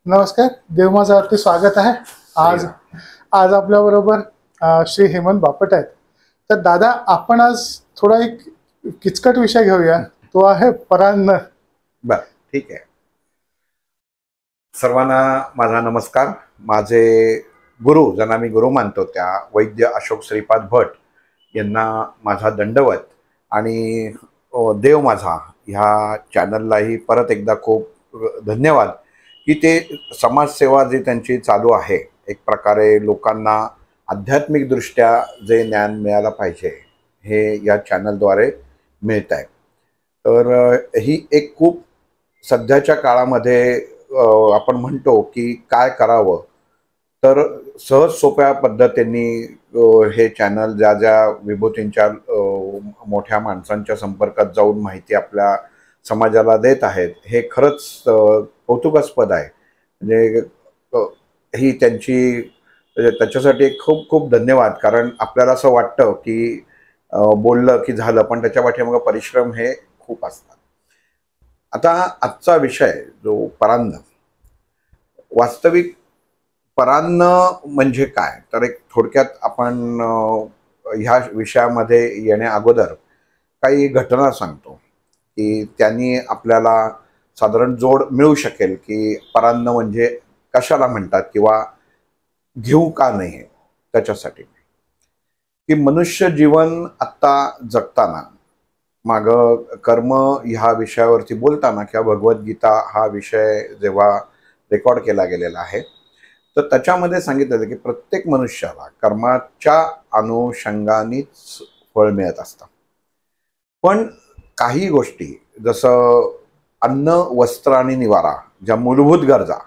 नमस्कार, देवमाजावरती स्वागत आहे. आज आज आपल्या बरोबर श्री हेमंत बापट आहेत. तर दादा, आपण आज थोडा एक किचकट विषय घेऊया, तो आहे परान्न. बर, ठीक आहे. सर्वांना माझा नमस्कार. माझे गुरु, ज्यांना मी गुरु मानतो, त्या वैद्य अशोक श्रीपाद भट यांना माझा दंडवत. आणि देव माझा ह्या चॅनललाही परत एकदा खूप धन्यवाद की ते समाजसेवा जी त्यांची चालू आहे, एक प्रकारे लोकांना आध्यात्मिकदृष्ट्या जे ज्ञान मिळायला पाहिजे हे या चॅनलद्वारे मिळत आहे. तर ही एक खूप सध्याच्या काळामध्ये आपण म्हणतो की काय करावं, तर सहज सोप्या पद्धतीने हे चॅनल ज्या विभूतींच्या मोठ्या माणसांच्या संपर्कात जाऊन माहिती आपल्या समाजाला देत आहेत, हे खरंच कौतुकास्पद आहे. म्हणजे ही त्यांची त्याच्यासाठी खूप खूप धन्यवाद. कारण आपल्याला असं वाटतं की बोललं की झालं, पण त्याच्या पाठीमागे परिश्रम हे खूप असतात. आता आजचा विषय जो परान्न, वास्तविक परान्न म्हणजे काय, तर एक थोडक्यात आपण ह्या विषयामध्ये येण्या अगोदर काही घटना सांगतो की त्यांनी आपल्याला साधारण जोड मिळू शकेल की परान्न म्हणजे कशाला म्हणतात किंवा घेऊ का नाही. त्याच्यासाठी की मनुष्य जीवन आत्ता जगताना माग कर्म ह्या विषयावरती बोलताना किंवा भगवद्गीता हा विषय जेव्हा रेकॉर्ड केला गेलेला आहे, तर त्याच्यामध्ये सांगितलं की प्रत्येक मनुष्याला कर्माच्या अनुषंगानेच फळ मिळत असतं. पण काही गोष्टी जसं अन्न, वस्त्र आणि निवारा, ज्या मूलभूत गरजा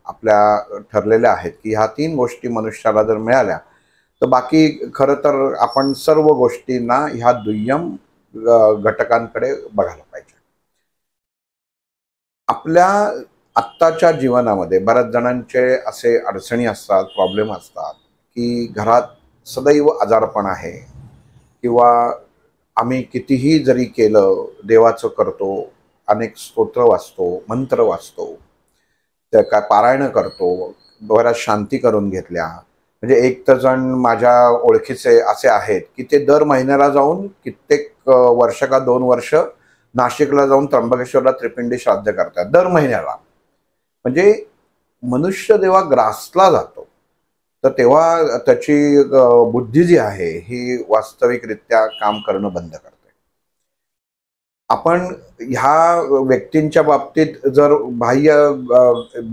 आपल्या ठरलेल्या आहेत की ह्या 3 गोष्टी मनुष्याला जर मिळाल्या तर बाकी खरं तर आपण सर्व गोष्टींना ह्या दुय्यम घटकांकडे बघायला पाहिजे. आपल्या आत्ताच्या जीवनामध्ये बऱ्याच जणांचे असे अडचणी असतात, प्रॉब्लेम असतात की घरात सदैव आजारपण आहे किंवा आम्ही कितीही जरी केलं, देवाचं करतो, अनेक स्तोत्र वाचतो, मंत्र वाचतो, त्या काय पारायण करतो, बऱ्याच शांती करून घेतल्या. म्हणजे एक तर जण माझ्या ओळखीचे असे आहेत की ते दर महिन्याला जाऊन कित्येक वर्ष का 2 वर्ष नाशिकला जाऊन त्र्यंबकेश्वरला त्रिपिंडी श्राद्ध करतात दर महिन्याला. म्हणजे मनुष्य जेव्हा ग्रासला जातो तर तेव्हा त्याची बुद्धी जी आहे ही वास्तविकरित्या काम करणं बंद करते. आपण ह्या व्यक्तींच्या बाबतीत जर बाह्य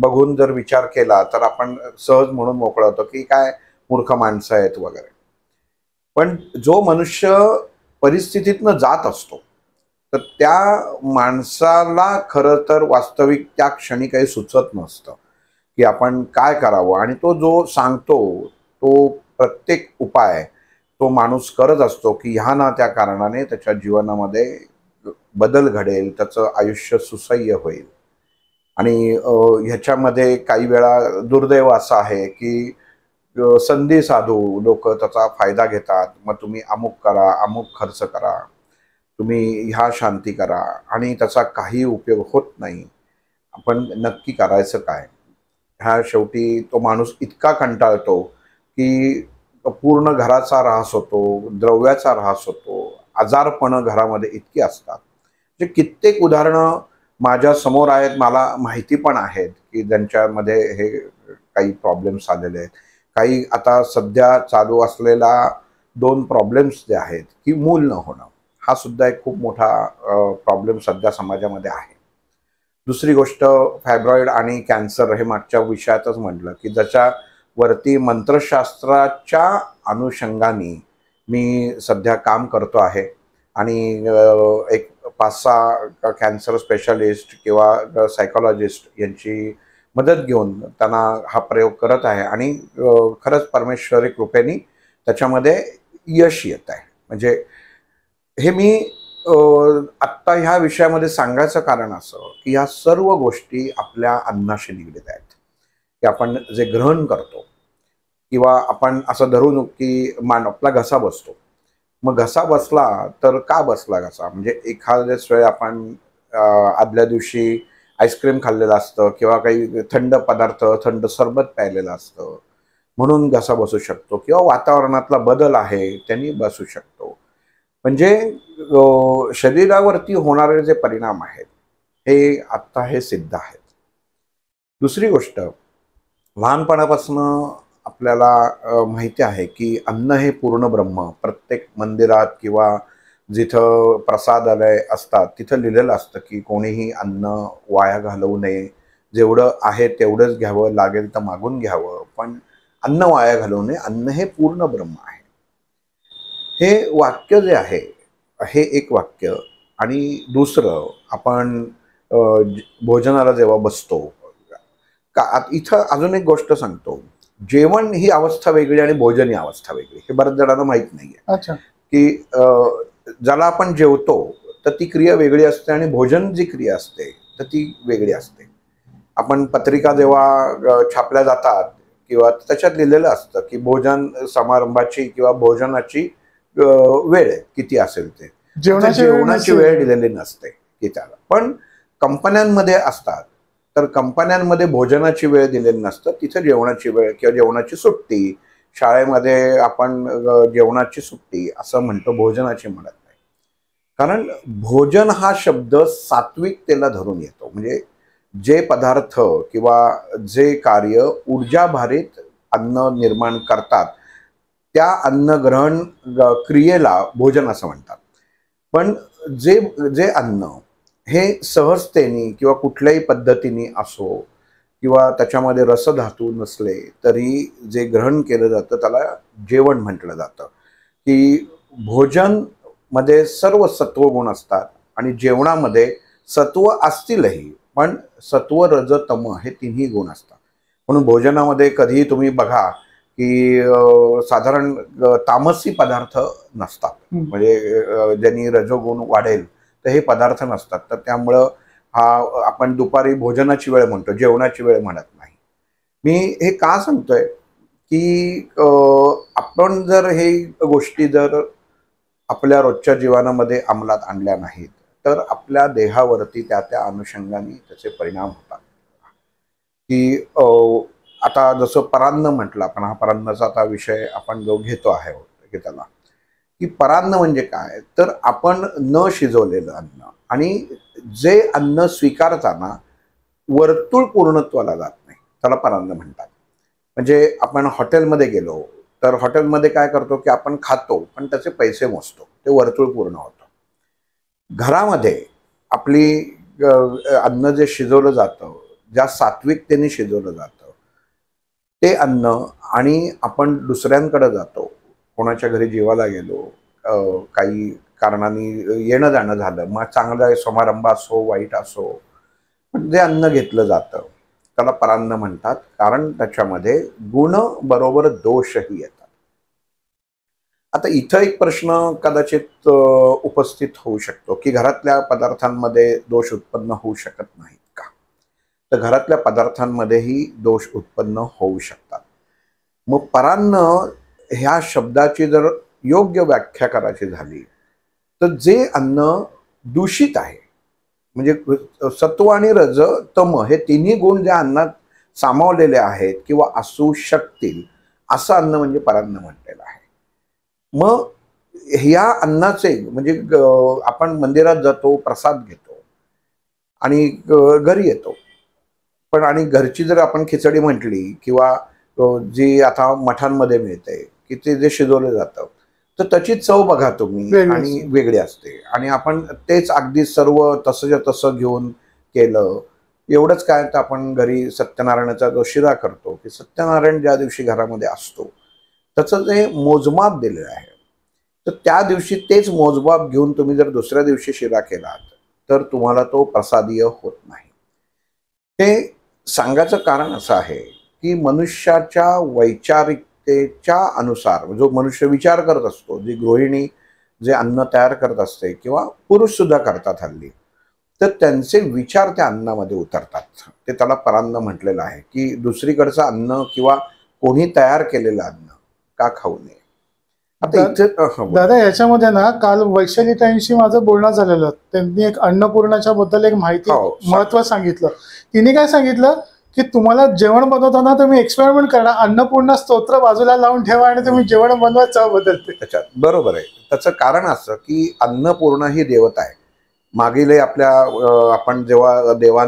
बघून जर विचार केला तर आपण सहज म्हणून मोकळं होतो की काय मूर्ख माणसं आहेत वगैरे. पण जो मनुष्य परिस्थितीतनं जात असतो तर त्या माणसाला खरं तर वास्तविक त्या क्षणी काही सुचत नसतं की आपण काय करावं. आणि तो जो सांगतो तो प्रत्येक उपाय तो माणूस करत असतो की ह्या ना त्या कारणाने त्याच्या जीवनामध्ये बदल घडेल, त्याचं आयुष्य सुसह्य होईल. आणि ह्याच्यामध्ये काही वेळा दुर्दैव असं आहे की संधी साधू लोक त्याचा फायदा घेतात. मग तुम्ही अमुक करा, अमुक खर्च करा, तुम्ही ह्या शांती करा, आणि त्याचा काही उपयोग होत नाही. आपण नक्की करायचं काय. ह्या शेवटी तो माणूस इतका कंटाळतो की पूर्ण घराचा ऱ्हास होतो, द्रव्याचा ऱ्हास होतो, आजारपणं घरामध्ये इतकी असतात. म्हणजे कित्येक उदाहरणं माझ्या समोर आहेत, मला माहिती पण आहेत की ज्यांच्यामध्ये हे काही प्रॉब्लेम्स आलेले आहेत. काही आता सध्या चालू असलेला 2 प्रॉब्लेम्स जे आहेत की मूल न होणं, हा सुद्धा एक खूप मोठा प्रॉब्लेम सध्या समाजामध्ये आहे. दुसरी गोष्ट फायब्रॉइड आणि कॅन्सर, हे मागच्या विषयातच म्हटलं की ज्याच्यावरती मंत्रशास्त्राच्या अनुषंगाने मी सध्या काम करतो आहे. आणि एक 5-6 कॅन्सर स्पेशलिस्ट किंवा सायकोलॉजिस्ट यांची मदत घेऊन त्यांना हा प्रयोग करत आहे. आणि खरंच परमेश्वरी कृपेने त्याच्यामध्ये यश येत आहे. म्हणजे हे मी आत्ता ह्या विषयामध्ये सांगायचं कारण असं की ह्या सर्व गोष्टी आपल्या अन्नाशी निगडीत आहेत. की आपण जे ग्रहण करतो किंवा आपण असं धरून की आपला घसा बसतो, मग घसा बसला तर का बसला घसा, म्हणजे एखाद्याच वेळी आपण आदल्या दिवशी आईस्क्रीम खाल्लेलं असतं किंवा काही थंड पदार्थ, थंड सरबत प्यायलेलं असतं म्हणून घसा बसू शकतो, किंवा वातावरणातला बदल आहे त्यांनी बसू शकतो. म्हणजे शरीरावरती होणारे जे परिणाम आहेत हे आत्ता हे सिद्ध आहेत. दुसरी गोष्ट, लहानपणापासून आपल्याला माहिती आहे की अन्न हे पूर्ण ब्रह्म. प्रत्येक मंदिरात किंवा जिथं प्रसादालय असतात तिथं लिहिलेलं असतं की कोणीही अन्न वाया घालवू नये, जेवढं आहे तेवढंच घ्यावं, लागेल तर मागून घ्यावं, पण अन्न वाया घालवू नये, अन्न हे पूर्ण ब्रह्म आहे. हे वाक्य जे आहे हे एक वाक्य. आणि दुसरं, आपण भोजनाला जेव्हा बसतो इथं अजून एक गोष्ट सांगतो. जेवण ही अवस्था वेगळी आणि भोजन ही अवस्था वेगळी, हे बऱ्याच जणांना माहीत नाहीये. अच्छा. की ज्याला आपण जेवतो तर ती क्रिया वेगळी असते आणि भोजन जी क्रिया असते तर ती वेगळी असते. आपण पत्रिका जेव्हा छापल्या जातात किंवा त्याच्यात लिहिलेलं असतं की भोजन समारंभाची किंवा भोजनाची वेळ किती असेल ते, जेवणाची वेळ दिलेली नसते की त्याला. पण कंपन्यांमध्ये असतात तर कंपन्यांमध्ये भोजनाची वेळ दिलेली नसतं, तिथे जेवणाची वेळ किंवा जेवणाची सुट्टी. शाळेमध्ये आपण जेवणाची सुट्टी असं म्हणतो, भोजनाची म्हणत नाही. कारण भोजन हा शब्द सात्विकतेला धरून येतो. म्हणजे जे पदार्थ किंवा जे कार्य ऊर्जाभारित अन्न निर्माण करतात त्या अन्नग्रहण क्रियेला भोजन असं म्हणतात. पण जे जे अन्न हे सहजतेने किंवा कुठल्याही पद्धतीने असो किंवा त्याच्यामध्ये रसधातू नसले तरी जे ग्रहण केलं जातं त्याला जेवण म्हटलं जातं. की भोजन मध्ये सर्व सत्वगुण असतात आणि जेवणामध्ये सत्व असतीलही पण सत्व रज तम हे तिन्ही गुण असतात. म्हणून भोजनामध्ये कधीही तुम्ही बघा की साधारण तामसी पदार्थ नसतात. म्हणजे ज्यांनी रजोगुण वाढेल तर हे पदार्थ नसतात. तर त्यामुळं आपण दुपारी भोजनाची वेळ म्हणतो, जेवणाची वेळ म्हणत नाही. मी हे का सांगतोय की आपण जर हे गोष्टी जर आपल्या रोजच्या जीवनामध्ये अंमलात आणल्या नाहीत तर आपल्या देहावरती त्या त्या अनुषंगाने त्याचे परिणाम होतात. की आता जसं परान्न म्हटलं आपण, हा परान्नाचा आता विषय आपण जो घेतो आहे की त्याला, की परान्न म्हणजे काय, तर आपण न शिजवलेलं अन्न आणि जे अन्न स्वीकारताना वर्तुळ पूर्णत्वाला जात नाही त्याला परान्न म्हणतात. म्हणजे आपण हॉटेलमध्ये गेलो तर हॉटेलमध्ये काय करतो की आपण खातो पण त्याचे पैसे मोजतो, ते वर्तुळ पूर्ण होतं. घरामध्ये आपली अन्न जे शिजवलं जातं, ज्या सात्विकतेने शिजवलं जातं ते अन्न, आणि आपण दुसऱ्यांकडे जातो, कोणाच्या घरी जेवायला गेलो, काही कारणाने येणं जाणं झालं, मग चांगला समारंभ असो वाईट असो, पण जे अन्न घेतलं जातं त्याला परान्न म्हणतात. कारण त्याच्यामध्ये गुण बरोबर दोषही येतात. आता इथं एक प्रश्न कदाचित उपस्थित होऊ शकतो की घरातल्या पदार्थांमध्ये दोष उत्पन्न होऊ शकत नाहीत का? तर घरातल्या पदार्थांमध्येही दोष उत्पन्न होऊ शकतात. मग परान्न ह्या शब्दाची जर योग्य व्याख्या करायची झाली तर जे अन्न दूषित आहे, म्हणजे सत्व आणि रज तम हे तिन्ही गुण ज्या अन्नात सामावलेले आहेत किंवा असू शकतील असं अन्न म्हणजे परान्न म्हटलेलं आहे. मग ह्या अन्नाचे म्हणजे आपण मंदिरात जातो, प्रसाद घेतो आणि घरी येतो, पण आणि घरची जर आपण खिचडी म्हटली किंवा जी आता मठांमध्ये मिळते की ते जे शिजवलं जातं तर त्याची चव बघा तुम्ही आणि वेगळी असते. आणि आपण तेच अगदी सर्व तसंच्या तसं घेऊन केलं. एवढंच काय तर आपण घरी सत्यनारायणाचा जो शिरा करतो की सत्यनारायण ज्या दिवशी घरामध्ये असतो त्याचं जे मोजमाप दिलेलं आहे, तर त्या दिवशी तेच मोजमाप घेऊन तुम्ही जर दुसऱ्या दिवशी शिरा केलात तर तुम्हाला तो प्रसादीय होत नाही. हे सांगायचं कारण असं आहे की मनुष्याच्या वैचारिकतेच्या अनुसार जो मनुष्य विचार करत असतो, जी गृहिणी जे अन्न तयार करत असते किंवा पुरुष सुद्धा करतात हल्ली, तर त्यांचे विचार त्या अन्नामध्ये उतरतात. ते त्याला परान्न म्हटलेलं आहे की दुसरीकडचं अन्न किंवा कोणी तयार केलेलं अन्न का खाऊ नये. आता इथे दादा याच्यामध्ये ना काल वैशालीताईंशी माझं बोलणं झालेलं. त्यांनी एक अन्नपूर्णाच्या बद्दल एक माहिती महत्व सांगितलं. तिने काय सांगितलं की तुम्हाला जेवण बनवताना तुम्ही एक्सपेरिमेंट करा, अन्नपूर्णा स्तोत्र बाजूला लावून ठेवा आणि तुम्ही जेवण बनवा, चव बदलते त्याच्यात. बरोबर आहे. त्याचं कारण असं की अन्नपूर्णा ही देवता आहे. मागील आपल्या आपण जेव्हा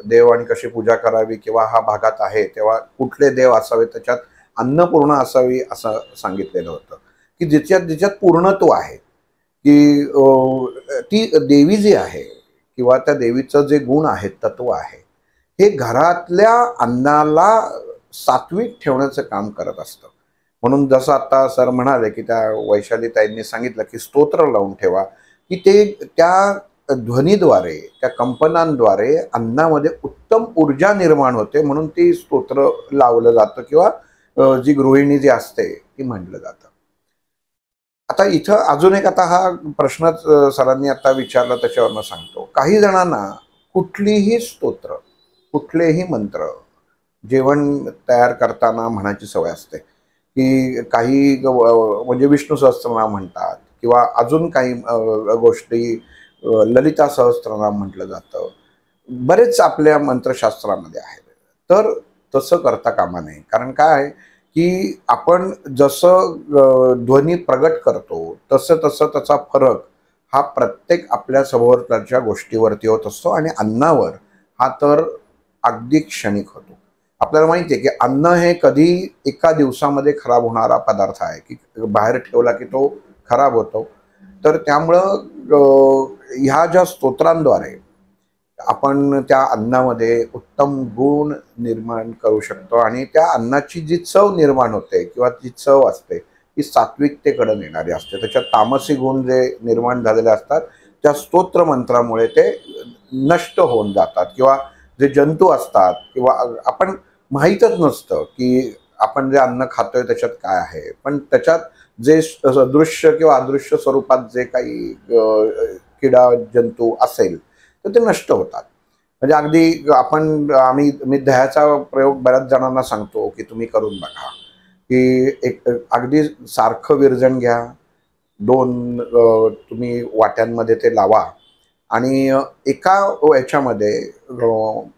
देव आणि कशी पूजा करावी किंवा हा भागात आहे तेव्हा कुठले देव असावे त्याच्यात अन्नपूर्णा असावी असं सांगितलेलं होतं की जिच्यात पूर्णत्व आहे की ती देवी जी आहे किंवा त्या देवीचं जे गुण आहेत, तत्व आहे, हे घरातल्या अन्नाला सात्विक ठेवण्याचं काम करत असतं. म्हणून जसं आता सर म्हणाले की त्या वैशालीताईंनी सांगितलं की स्तोत्र लावून ठेवा, की ते त्या ध्वनीद्वारे, त्या कंपनांद्वारे अन्नामध्ये उत्तम ऊर्जा निर्माण होते, म्हणून ती स्तोत्र लावलं जातं किंवा जी गृहिणी जी असते ती म्हटलं जातं. आता इथं अजून एक, आता हा प्रश्नच सरांनी आता विचारला त्याच्यावरनं सांगतो. काही जणांना कुठलीही स्तोत्र, कुठलेही मंत्र जेवण तयार करताना म्हणायची सवय असते की काही म्हणजे विष्णू सहस्त्रनाम म्हणतात किंवा अजून काही गोष्टी ललिता सहस्त्रनाम म्हटलं जातं. बरेच आपल्या मंत्रशास्त्रामध्ये आहेत. तर तसं करता कामा नये. कारण काय आहे की आपण जसं ध्वनी प्रगट करतो तसं तसं त्याचा फरक हा प्रत्येक आपल्या सभोवतालच्या गोष्टीवरती होत असतो आणि अन्नावर हा तर अगदी क्षणिक होतो. आपल्याला माहिती आहे की अन्न हे कधी एका दिवसामध्ये खराब होणारा पदार्थ आहे की बाहेर ठेवला की तो खराब होतो. तर त्यामुळं ह्या ज्या स्तोत्रांद्वारे आपण त्या अन्नामध्ये उत्तम गुण निर्माण करू शकतो आणि त्या अन्नाची जी चव निर्माण होते किंवा जी चव असते ती सात्विकतेकडे नेणारी असते. त्याच्यात तामसी गुण जे निर्माण झालेले असतात त्या स्तोत्र मंत्रामुळे ते नष्ट होऊन जातात किंवा जे जंतू असतात किंवा आपण माहीतच नसतं की आपण जे अन्न खातोय त्याच्यात काय आहे, पण त्याच्यात जे दृश्य किंवा अदृश्य स्वरूपात जे काही किडा जंतू असेल तर ते नष्ट होतात. म्हणजे अगदी मी दह्याचा प्रयोग बऱ्याच जणांना सांगतो की तुम्ही करून बघा, की एक अगदी सारखं विरजण घ्या, 2 तुम्ही वाट्यांमध्ये ते लावा आणि एका याच्यामध्ये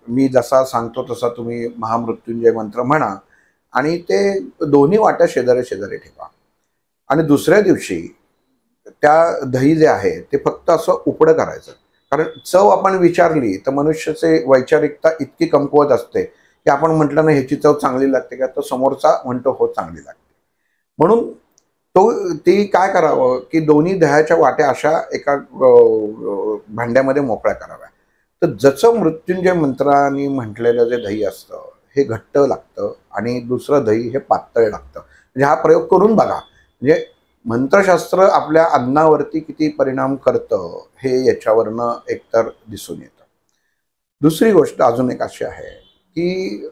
मी जसा सांगतो तसा तुम्ही महामृत्युंजय मंत्र म्हणा आणि ते दोन्ही वाट्या शेजारी शेजारी ठेवा आणि दुसऱ्या दिवशी त्या दही जे आहे ते फक्त असं उपडं करायचं. कारण चव आपण विचारली तर मनुष्याचे वैचारिकता इतकी कमकुवत असते की आपण म्हटलं ना ह्याची चव चांगली लागते का, तो समोरचा म्हणतो हो चांगली लागते. म्हणून ती काय करावं की दोन्ही दह्याच्या वाट्या अशा एका भांड्यामध्ये मोकळ्या कराव्या. तर जसं मृत्युंजय मंत्राने म्हटलेलं जे दही असतं हे घट्ट लागतं आणि दुसरं दही हे पातळ लागतं. म्हणजे हा प्रयोग करून बघा. म्हणजे मंत्रशास्त्र आपल्या अन्नावरती किती परिणाम करतं हे याच्यावरनं एकतर दिसून येतं. दुसरी गोष्ट अजून एक अशी आहे की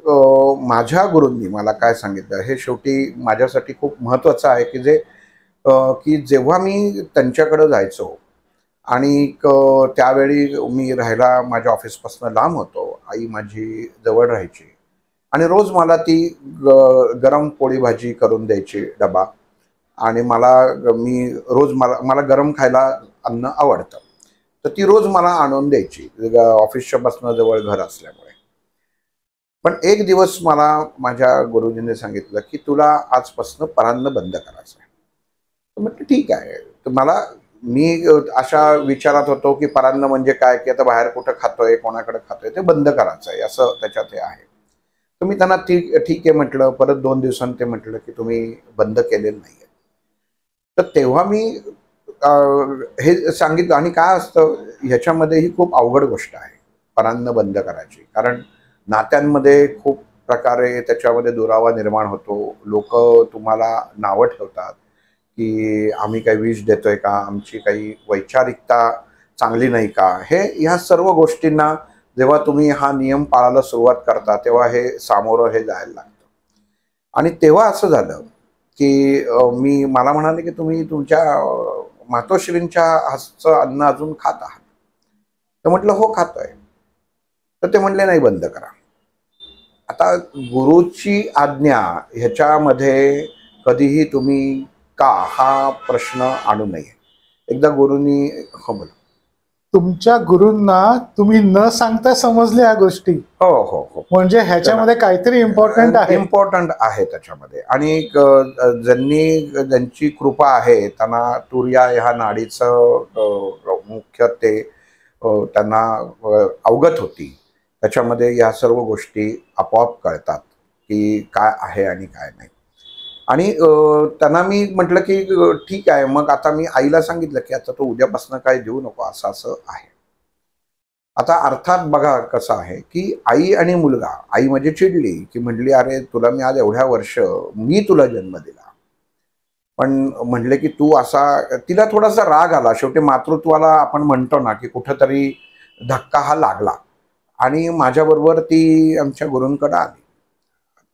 माझ्या गुरूंनी मला काय सांगितलं हे शेवटी माझ्यासाठी खूप महत्त्वाचं आहे की जेव्हा मी त्यांच्याकडे जायचो आणि त्यावेळी मी राहायला माझ्या ऑफिसपासून लांब होतो, आई माझी जवळ राहायची आणि रोज मला ती गरम पोळी भाजी करून द्यायची डबा आणि मला गरम खायला अन्न आवडतं, तर ती रोज मला आणून द्यायची ऑफिसच्या पासून जवळ घर असल्यामुळे. पण एक दिवस मला माझ्या गुरुजींनी सांगितलं की तुला आजपासून परान्न बंद करायचं आहे. तर म्हटलं ठीक आहे. तर मी अशा विचारात होतो की परान्न म्हणजे काय, की आता बाहेर कुठं खातोय, कोणाकडे खातोय, ते बंद करायचं आहे असं त्याच्यात हे आहे. तर मी त्यांना ठीक आहे म्हटलं. परत 2 दिवसांनी ते म्हटलं की तुम्ही बंद केलेलं नाही आहे. तर तेव्हा मी हे सांगितलं. आणि काय असतं ह्याच्यामध्ये ही खूप अवघड गोष्ट आहे परान्न बंद करायची. कारण नात्यांमध्ये खूप प्रकारे त्याच्यामध्ये दुरावा निर्माण होतो. लोक तुम्हाला नावं ठेवतात की आम्ही काही विष देतोय का, आमची काही वैचारिकता चांगली नाही का. ह्या सर्व गोष्टींना जेव्हा तुम्ही हा नियम पाळायला सुरुवात करता तेव्हा हे सामोरं जायला लागतं. आणि तेव्हा असं झालं की मला म्हणाले की तुम्ही तुमच्या मातोश्रींच्या हातचं अन्न अजून खात आहात. तर म्हटलं हो खातोय. तर ते म्हणले नाही बंद करा. आता गुरुची आज्ञा ह्याच्यामध्ये कधीही तुम्ही का हा प्रश्न आणू नये. एकदा गुरुंनी हो बोला. तुमच्या गुरूंना तुम्ही न सांगता समजल्या या गोष्टी, हो हो हो, म्हणजे ह्याच्यामध्ये काहीतरी इम्पॉर्टंट आहे. इम्पॉर्टंट आहे त्याच्यामध्ये. आणि ज्यांची कृपा आहे त्यांना तुर्या ह्या नाडीचं मुख्य ते त्यांना अवगत होती. त्याच्यामध्ये या सर्व गोष्टी आपोआप कळतात की काय आहे आणि काय नाही. आणि त्यांना मी म्हटलं की ठीक आहे, मग आता मी आईला सांगितलं की आता तो उद्यापासून काय देऊ नको, असं असं आहे. आता अर्थात बघा कसं आहे की आई आणि मुलगा, आई म्हणजे चिडली की म्हटली अरे तुला मी आज एवढ्या वर्ष मी तुला जन्म दिला, पण म्हटले की तू असा, तिला थोडासा राग आला. शेवटी मातृत्वाला आपण म्हणतो ना की कुठंतरी धक्का हा लागला. आणि माझ्याबरोबर ती आमच्या गुरूंकडे आली.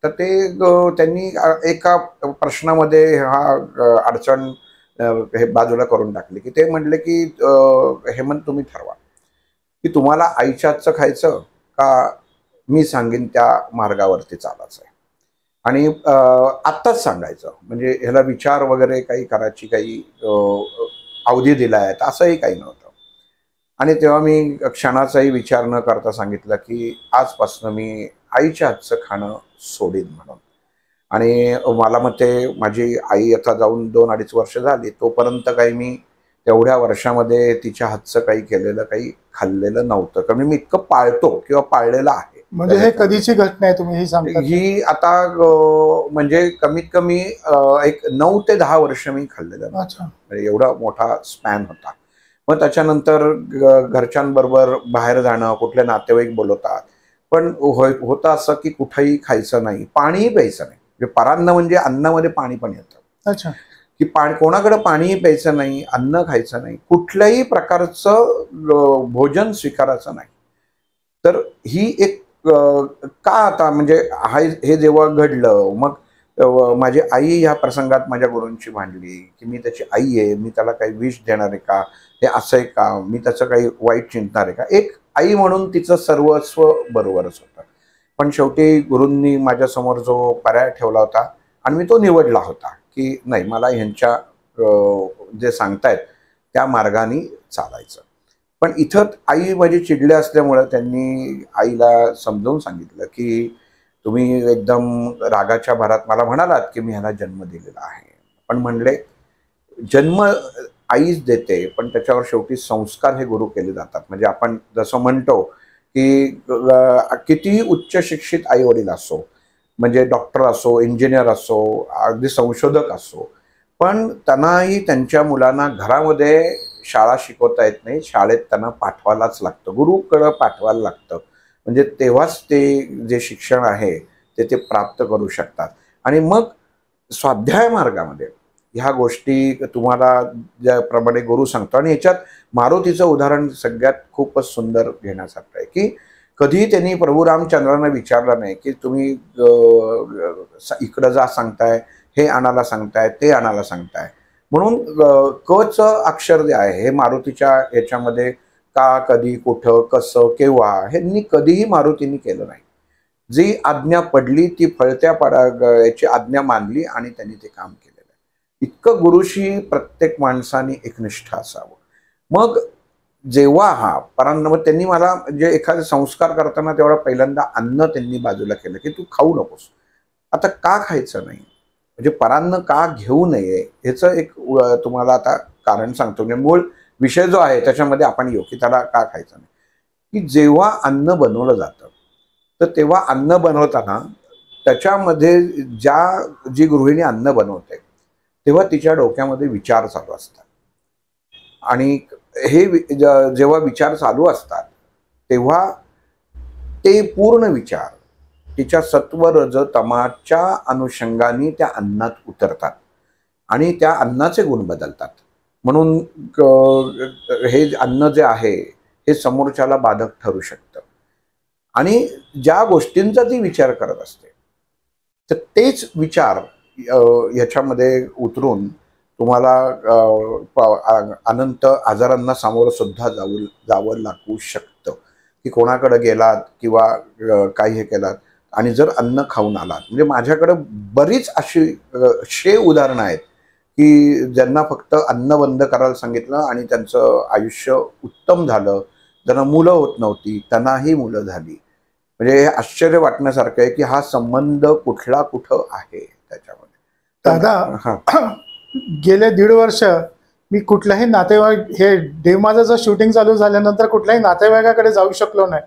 तर ते त्यांनी एका प्रश्नामध्ये हा अडचण हे बाजूला करून टाकली की ते म्हटले की हेमंत तुम्ही ठरवा की तुम्हाला आईच्या हातचं खायचं का मी सांगेन त्या मार्गावरती चालायचं आहे. आणि आत्ताच सांगायचं, म्हणजे ह्याला विचार वगैरे काही करायची काही अवधी दिला आहे असंही काही नव्हतं. आणि तेव्हा मी क्षणाचाही विचार न करता सांगितलं की आजपासून मी आईच्या हातचं खाणं सोडीन म्हणून. आणि मला मग ते माझी आई आता जाऊन 2-2.5 वर्ष झाली, तोपर्यंत काही मी तेवढ्या वर्षामध्ये तिच्या हातचं काही केलेलं काही खाल्लेलं नव्हतं, कारण मी इतकं पाळतो किंवा पाळलेलं आहे. म्हणजे हे कधीची घटना आहे तुम्ही ही सांगता? ही आता म्हणजे कमीत कमी एक 9 ते 10 वर्ष मी खाल्लेलं नव्हतं. म्हणजे एवढा मोठा स्पॅन होता. मग त्याच्यानंतर घरच्यांबरोबर बाहेर जाणं, कुठले नातेवाईक बोलवतात, पण होतं असं की कुठेही खायचं नाही, पाणीही प्यायचं नाही. म्हणजे परान्न म्हणजे अन्नामध्ये पाणी पण येतं. अच्छा. की पाणी पाणीही प्यायचं नाही, अन्न खायचं नाही, कुठल्याही प्रकारचं भोजन स्वीकारायचं नाही. तर ही एक का आता म्हणजे हे जेव्हा घडलं, मग माझी आई ह्या प्रसंगात माझ्या गुरूंची मांडली की मी त्याची आई आहे, मी त्याला काही विष देणार आहे का, हे असं आहे का, मी त्याचं काही वाईट चिंतणार आहे का. एक आई म्हणून तिचं सर्वस्व बरोबरच होतं. पण शेवटी गुरूंनी माझ्यासमोर जो पर्याय ठेवला होता आणि मी तो निवडला होता की नाही, मला ह्यांच्या जे सांगतायत त्या मार्गाने चालायचं. पण इथं आई माझी चिडले असल्यामुळं त्यांनी आईला समजावून सांगितलं की तुम्ही एकदम रागाच्या भरात मला म्हणालात की मी ह्याला जन्म दिलेला आहे, पण म्हणले जन्म आईच देते, पण त्याच्यावर शेवटी संस्कार हे गुरु केले जातात. म्हणजे आपण जसं म्हणतो की कितीही उच्च शिक्षित आई वडील असो, म्हणजे डॉक्टर असो, इंजिनियर असो, अगदी संशोधक असो, पण त्यांनाही त्यांच्या मुलांना घरामध्ये शाळा शिकवता येत नाही, शाळेत त्यांना पाठवायलाच लागतं, गुरुकडं पाठवायला लागतं. म्हणजे तेव्हाच ते जे शिक्षण आहे ते प्राप्त करू शकतात. आणि मग स्वाध्याय मार्गामध्ये ह्या गोष्टी तुम्हाला ज्याप्रमाणे गुरु सांगतो. आणि ह्याच्यात मारुतीचं उदाहरण सगळ्यात खूपच सुंदर घेण्यासारखं आहे की कधीही त्यांनी प्रभू रामचंद्रांना विचारलं नाही की तुम्ही इकडं जा सांगताय, हे आणायला सांगताय, ते आणायला सांगताय. म्हणून कचं अक्षर जे आहे हे मारुतीच्या याच्यामध्ये का, कधी, कुठं, कसं, केव्हा, हे कधीही मारुतींनी केलं नाही. जी आज्ञा पडली ती फळत्या याची आज्ञा मानली आणि त्यांनी ते काम केलेलं आहे. इतकं गुरुशी प्रत्येक माणसाने एकनिष्ठ असावं. मग जेव्हा हा परान्न, त्यांनी मला म्हणजे एखादे संस्कार करताना तेवढा पहिल्यांदा अन्न त्यांनी बाजूला केलं की तू खाऊ नकोस. आता का खायचं नाही, म्हणजे परान्न का घेऊ नये ह्याचं एक तुम्हाला आता कारण सांगतो. म्हणजे मूळ विषय जो आहे त्याच्यामध्ये आपण येऊ की त्याला का खायचं नाही. की जेव्हा अन्न बनवलं जातं तर तेव्हा अन्न बनवताना त्याच्यामध्ये जी गृहिणी अन्न बनवते तेव्हा तिच्या डोक्यामध्ये विचार चालू असतात. आणि हे जेव्हा विचार चालू असतात तेव्हा ते पूर्ण विचार तिच्या सत्व रज तमाच्या अनुषंगाने त्या अन्नात उतरतात आणि त्या अन्नाचे गुण बदलतात. म्हणून हे अन्न जे आहे हे समोरच्याला बाधक ठरू शकतं. आणि ज्या गोष्टींचा ती विचार करत असते तर तेच विचार ह्याच्यामध्ये उतरून तुम्हाला अनंत आजारांना सामोरं सुद्धा जावं लागू शकतं. की कोणाकडे गेलात किंवा काही हे केलात आणि जर अन्न खाऊन आलात, म्हणजे माझ्याकडे बरीच अशी उदाहरणं आहेत की ज्यांना फक्त अन्न बंद करायला सांगितलं आणि त्यांचं आयुष्य उत्तम झालं, ज्यांना मुलं होत नव्हती त्यांनाही मुलं झाली. म्हणजे हे आश्चर्य वाटण्यासारखं आहे की हा संबंध कुठला कुठं आहे त्याच्यामध्ये. दादा हा, गेले 1.5 वर्ष मी कुठल्याही नातेवाईक, हे डेमाचं शूटिंग चालू झाल्यानंतर कुठल्याही नातेवाईकाकडे जाऊ शकलो नाही.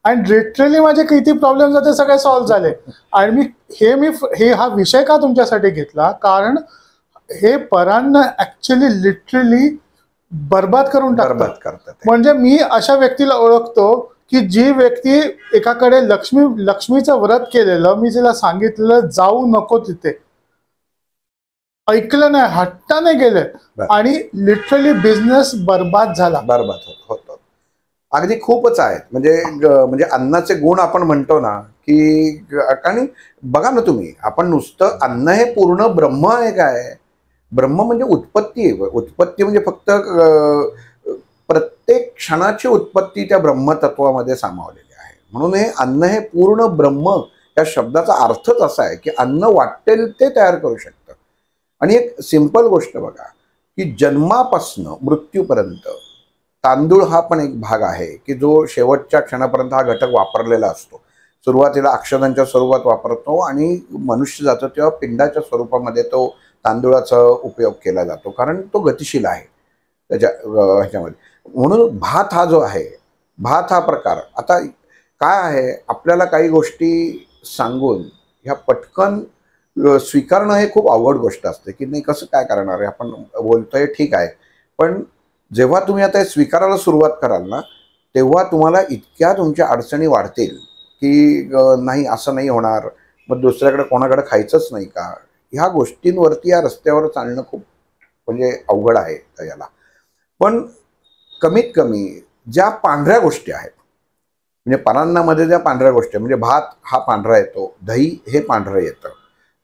आणि लिटरली माझे किती प्रॉब्लेम होते सगळे सॉल्व्ह झाले. आणि मी हा विषय का तुमच्यासाठी घेतला, कारण हे परांना ऍक्च्युली लिटरली बर्बाद करून करतात. म्हणजे मी अशा व्यक्तीला ओळखतो की जी व्यक्ती एकाकडे लक्ष्मीचं व्रत केलेलं, मी तिला सांगितलं जाऊ नको तिथे, ऐकलं नाही, हट्टाने गेले आणि लिटरली बिझनेस बर्बाद झाला. बर्बाद होतो. अगदी खूपच आहेत. म्हणजे अन्नाचे गुण आपण म्हणतो ना की, आणि बघा ना तुम्ही, आपण नुसतं अन्न हे पूर्ण ब्रह्म आहे काय? ब्रह्म म्हणजे उत्पत्ती आहे. उत्पत्ती म्हणजे फक्त प्रत्येक क्षणाची उत्पत्ती त्या ब्रह्मतत्वामध्ये सामावलेली आहे. म्हणून हे अन्न हे पूर्ण ब्रह्म, या शब्दाचा अर्थच असा आहे की अन्न वाटेल ते तयार करू शकतं. आणि एक सिंपल गोष्ट बघा की जन्मापासनं मृत्यूपर्यंत तांदूळ हा पण एक भाग आहे की जो शेवटच्या क्षणापर्यंत हा घटक वापरलेला असतो. सुरुवातीला अक्षदांच्या स्वरूपात वापरतो आणि मनुष्य जातो तेव्हा पिंडाच्या स्वरूपामध्ये तो तांदूळाचा उपयोग केला जातो, कारण तो गतिशील आहे त्याच्या ह्याच्यामध्ये. म्हणून भात हा जो आहे, भात हा प्रकार आता काय आहे, आपल्याला काही गोष्टी सांगून ह्या पटकन स्वीकारणं हे खूप अवघड गोष्ट असते की नाही, कसं काय करणार आहे, आपण बोलतोय ठीक आहे, पण जेव्हा तुम्ही आता हे स्वीकारायला सुरुवात कराल ना, तेव्हा तुम्हाला इतक्या तुमच्या अडचणी वाढतील की नाही असं नाही होणार, मग दुसऱ्याकडे कोणाकडे खायचंच नाही का, ह्या गोष्टींवरती या रस्त्यावर चालणं खूप म्हणजे अवघड आहे याला. पण कमीत कमी ज्या पांढऱ्या गोष्टी आहेत, म्हणजे परान्नामध्ये ज्या पांढऱ्या गोष्टी, म्हणजे भात हा पांढरा येतो, दही हे पांढरं येतं,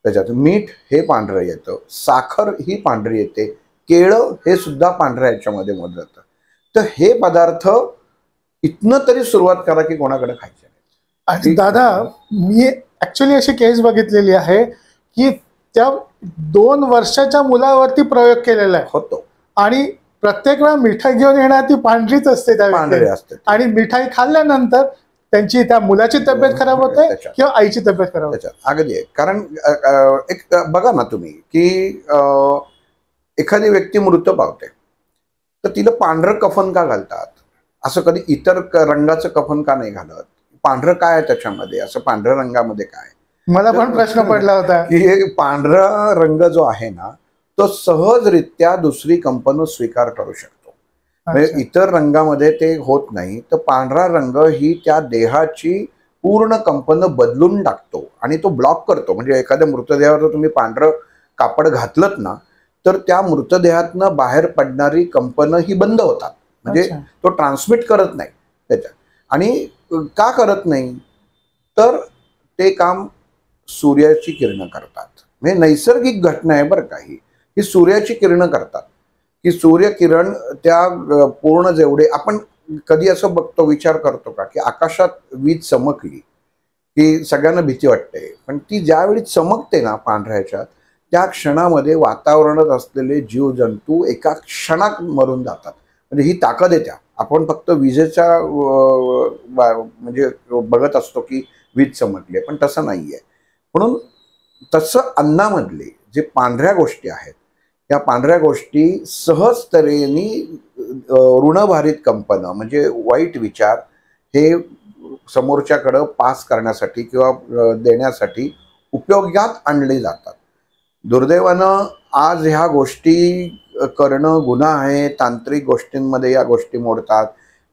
त्याच्यात मीठ हे पांढरं येतं, साखर ही पांढरी येते, केळं हे सुद्धा पांढऱ्या याच्यामध्ये मोडलं जातं. तर हे पदार्थ इथनं तरी सुरुवात करा की कोणाकडे खायचे नाही. आणि दादा मी ऍक्च्युली अशी केस बघितलेली आहे की त्या 2 वर्षाच्या मुलावरती प्रयोग केलेला आहे होतो, आणि प्रत्येक वेळा मिठाई घेऊन येणार ती पांढरीच असते त्या व्यक्तीला, आणि मिठाई खाल्ल्यानंतर त्यांची त्या मुलाची तब्येत खराब होते किंवा आईची तब्येत खराब होते. अगदी आहे. कारण एक बघा ना तुम्ही की एखादी व्यक्ती मृत पावते तर तिला पांढरं कफन का घालतात? असं कधी इतर रंगाचं कफन का नाही घालत? पांढरं काय आहे त्याच्यामध्ये, असं पांढऱ्या रंगामध्ये काय? मला पण प्रश्न पडला होता की हे पांढरा रंग जो आहे ना, तो सहजरित्या दुसरी कंपन स्वीकार करू शकतो. म्हणजे इतर रंगामध्ये ते होत नाही. तर पांढरा रंग ही त्या देहाची पूर्ण कंपन बदलून टाकतो आणि तो ब्लॉक करतो. म्हणजे एखाद्या मृतदेहावर तुम्ही पांढरं कापड घातलत ना, तर त्या मृतदेहातनं बाहेर पडणारी कंपन ही बंद होतात. म्हणजे तो ट्रान्समिट करत नाही त्याच्यात. आणि का करत नाही? तर ते काम सूर्याची किरणं करतात. म्हणजे नैसर्गिक घटना आहे बरं का ही सूर्याची किरणं करतात. की सूर्यकिरण त्या पूर्ण जेवढे आपण कधी असं बघतो, विचार करतो का की आकाशात वीज चमकली की सगळ्यांना भीती वाटते, पण ती ज्यावेळी चमकते ना पांढऱ्याच्या, त्या क्षणामध्ये वातावरणात असलेले जीवजंतू एका क्षणात मरून जातात. म्हणजे ही ताकद आहे. त्या आपण फक्त विजेच्या म्हणजे बघत असतो की वीज चमकली, पण तसं नाहीये. म्हणून तसं अन्नामधले जे पांढऱ्या गोष्टी आहेत, त्या पांढऱ्या गोष्टी सहज तऱ्हेने ऋणभारित कंपनं म्हणजे वाईट विचार हे समोरच्याकडं पास करण्यासाठी किंवा देण्यासाठी उपयोगात आणले जातात. दुर्दैवानं आज ह्या गोष्टी करणं गुन्हा आहे. तांत्रिक गोष्टींमध्ये या गोष्टी मोडतात,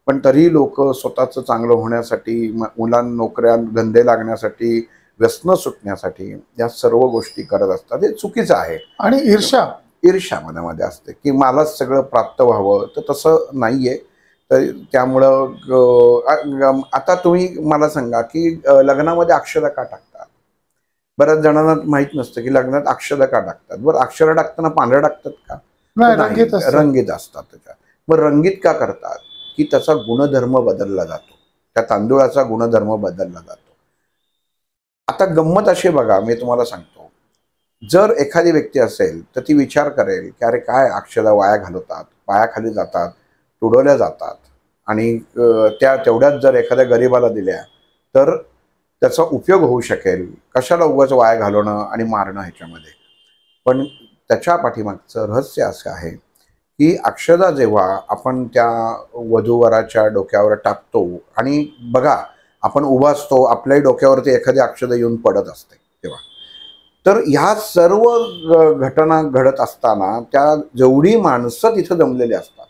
पण तरी लोक स्वतःचं चांगलं होण्यासाठी, मुलांना नोकऱ्या धंदे लागण्यासाठी, व्यसन सुटण्यासाठी या सर्व गोष्टी करत असतात. हे चुकीचं आहे. आणि ईर्ष्या मनामध्ये असते की मलाच सगळं प्राप्त व्हावं, तर तसं नाहीये. तर त्यामुळं आता तुम्ही मला सांगा की लग्नामध्ये अक्षता का टाकतात? बऱ्याच जणांना माहित नसतं की लग्नात अक्षता का टाकतात. बरं, अक्षरा टाकताना पांढऱ्या टाकतात का? रंगीत असतात त्याच्यात. मग रंगीत का करतात? की त्याचा गुणधर्म बदलला जातो, त्या तांदूळाचा गुणधर्म बदलला जातो. आता गंमत अशी बघा, मी तुम्हाला सांगतो, जर एखादी व्यक्ती असेल तर ती विचार करेल की अरे काय अक्षदा वाया घालवतात, पायाखाली जातात, तुडवल्या जातात आणि त्या तेवढ्याच जर एखाद्या गरीबाला दिल्या तर त्याचा उपयोग होऊ शकेल, कशाला उगाच वाया घालवणं आणि मारणं ह्याच्यामध्ये. पण त्याच्या पाठीमागचं रहस्य असं आहे की अक्षदा जेव्हा आपण त्या वधूवराच्या डोक्यावर टाकतो आणि बघा आपण उभा असतो, आपल्याही डोक्यावरती एखादी अक्षदा येऊन पडत असते तेव्हा, तर ह्या सर्व घटना घडत असताना त्या जेवढी माणसं तिथं जमलेली असतात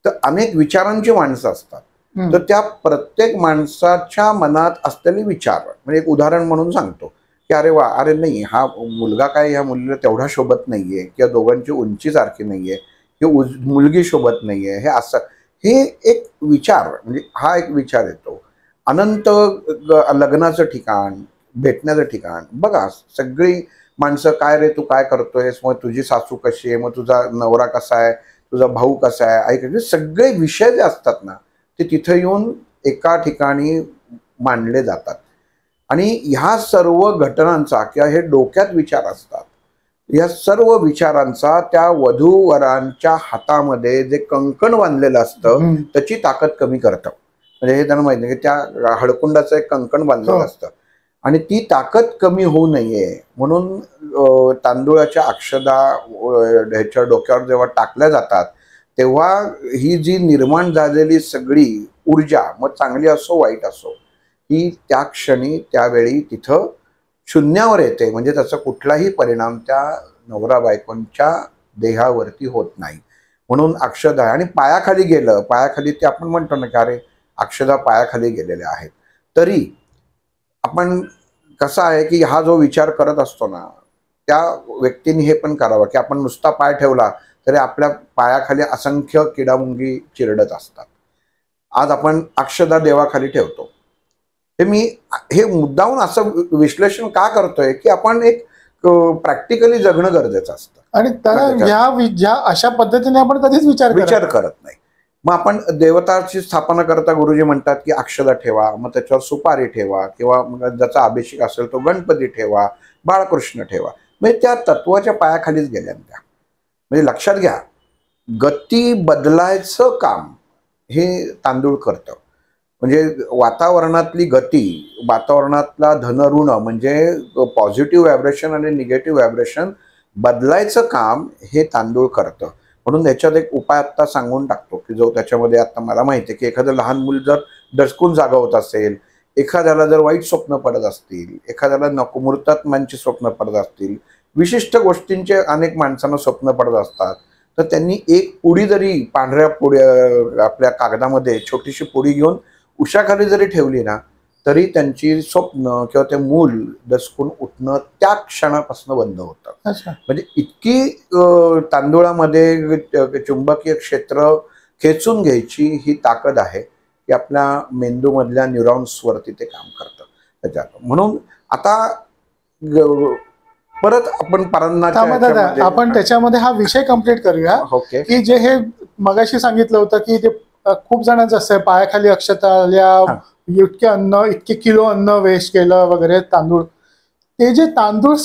तर अनेक विचारांची माणसं असतात. तर त्या प्रत्येक माणसाच्या मनात असलेले विचार, म्हणजे एक उदाहरण म्हणून सांगतो की अरे वा, अरे नाही हा मुलगा काय ह्या मुलीला तेवढा शोभत नाहीये, किंवा दोघांची उंची सारखी नाहीये, किंवा मुलगी शोभत नाहीये, हे असं हे एक विचार, म्हणजे हा एक विचार येतो. अनंत लग्नाचं ठिकाण, भेटण्याचं ठिकाण बघा, सगळी माणसं काय रे तू काय करतोयस, मग तुझी सासू कशी आहे, मग तुझा नवरा कसा आहे, तुझा भाऊ कसा आहे, आई कशी, सगळे विषय जे असतात ना ते तिथे येऊन एका ठिकाणी मांडले जातात. आणि ह्या सर्व घटनांचा किंवा हे डोक्यात विचार असतात, या सर्व विचारांचा त्या वधूवरांच्या हातामध्ये जे कंकण बांधलेलं असतं त्याची ताकद कमी करतं. म्हणजे हे त्यांना माहिती आहे की त्या हडकुंडाचं एक कंकण बांधलेलं असतं आणि ती ताकद कमी होऊ नये म्हणून तांदूळाच्या अक्षदा ह्याच्या डोक्यावर जेव्हा टाकल्या जातात तेव्हा ही जी निर्माण झालेली सगळी ऊर्जा, मग चांगली असो वाईट असो, ही त्या क्षणी त्यावेळी तिथं शून्यावर येते. म्हणजे त्याचा कुठलाही परिणाम त्या नवरा बायकोंच्या देहावरती होत नाही. म्हणून अक्षदा, आणि पायाखाली गेलं, पायाखाली ते आपण म्हणतो ना की अरे अक्षदा पायाखाली गेलेल्या आहेत, तरी आपण कसं आहे की हा जो विचार करत असतो ना त्या व्यक्तीने हे पण करावं की आपण नुसता पाय ठेवला तरी आपल्या पायाखाली असंख्य किडामुंगी चिरडत असतात. आज आपण अक्षदा देवाखाली ठेवतो. हे मुद्दाहून असं विश्लेषण का करतोय की आपण एक प्रॅक्टिकली जगणं गरजेचं असतं. आणि त्या अशा पद्धतीने आपण कधीच विचार करत नाही. मग आपण देवताची स्थापना करता गुरुजी म्हणतात की अक्षदा ठेवा, मग त्याच्यावर सुपारी ठेवा, किंवा मग ज्याचा अभिषेक असेल तो गणपती ठेवा, बाळकृष्ण ठेवा. म्हणजे त्या तत्वाच्या पायाखालीच गेल्या त्या. म्हणजे लक्षात घ्या, गती बदलायचं काम हे तांदूळ करतं. म्हणजे वातावरणातली गती, वातावरणातला धन-ऋण म्हणजे पॉझिटिव्ह व्हायब्रेशन आणि निगेटिव्ह व्हायब्रेशन बदलायचं काम हे तांदूळ करतं. म्हणून याच्यात एक उपाय आत्ता सांगून टाकतो की जो त्याच्यामध्ये आता मला माहिती आहे की एखादं लहान मूल जर दचकून जागा होत असेल, एखाद्याला जर वाईट स्वप्न पडत असतील, एखाद्याला नको मुहूर्तात्मांची स्वप्न पडत असतील, विशिष्ट गोष्टींचे अनेक माणसांना स्वप्न पडत असतात, तर त्यांनी एक पुडी जरी पांढऱ्या पुड्या आपल्या कागदामध्ये छोटीशी पुडी घेऊन उशाखाली जरी ठेवली ना तरी त्यांची स्वप्न किंवा ते मूल दचकून उठणं त्या क्षणापासून बंद होतं. म्हणजे इतकी तांदूळामध्ये चुंबकीय क्षेत्र खेचून घ्यायची ही ताकद आहे की आपल्या मेंदूमधल्या न्यूरॉन्सवरती ते काम करतं त्याच्यात. म्हणून आता परत आपण आपण त्याच्यामध्ये हा विषय कंप्लीट करूया. की जे हे मगाशी सांगितलं होतं की ते खूप जणांचं असं पायाखाली अक्षता आल्या, इतके किलो अन्न वेस्ट केलं वगैरे, तांदूळ, ते जे तांदूळ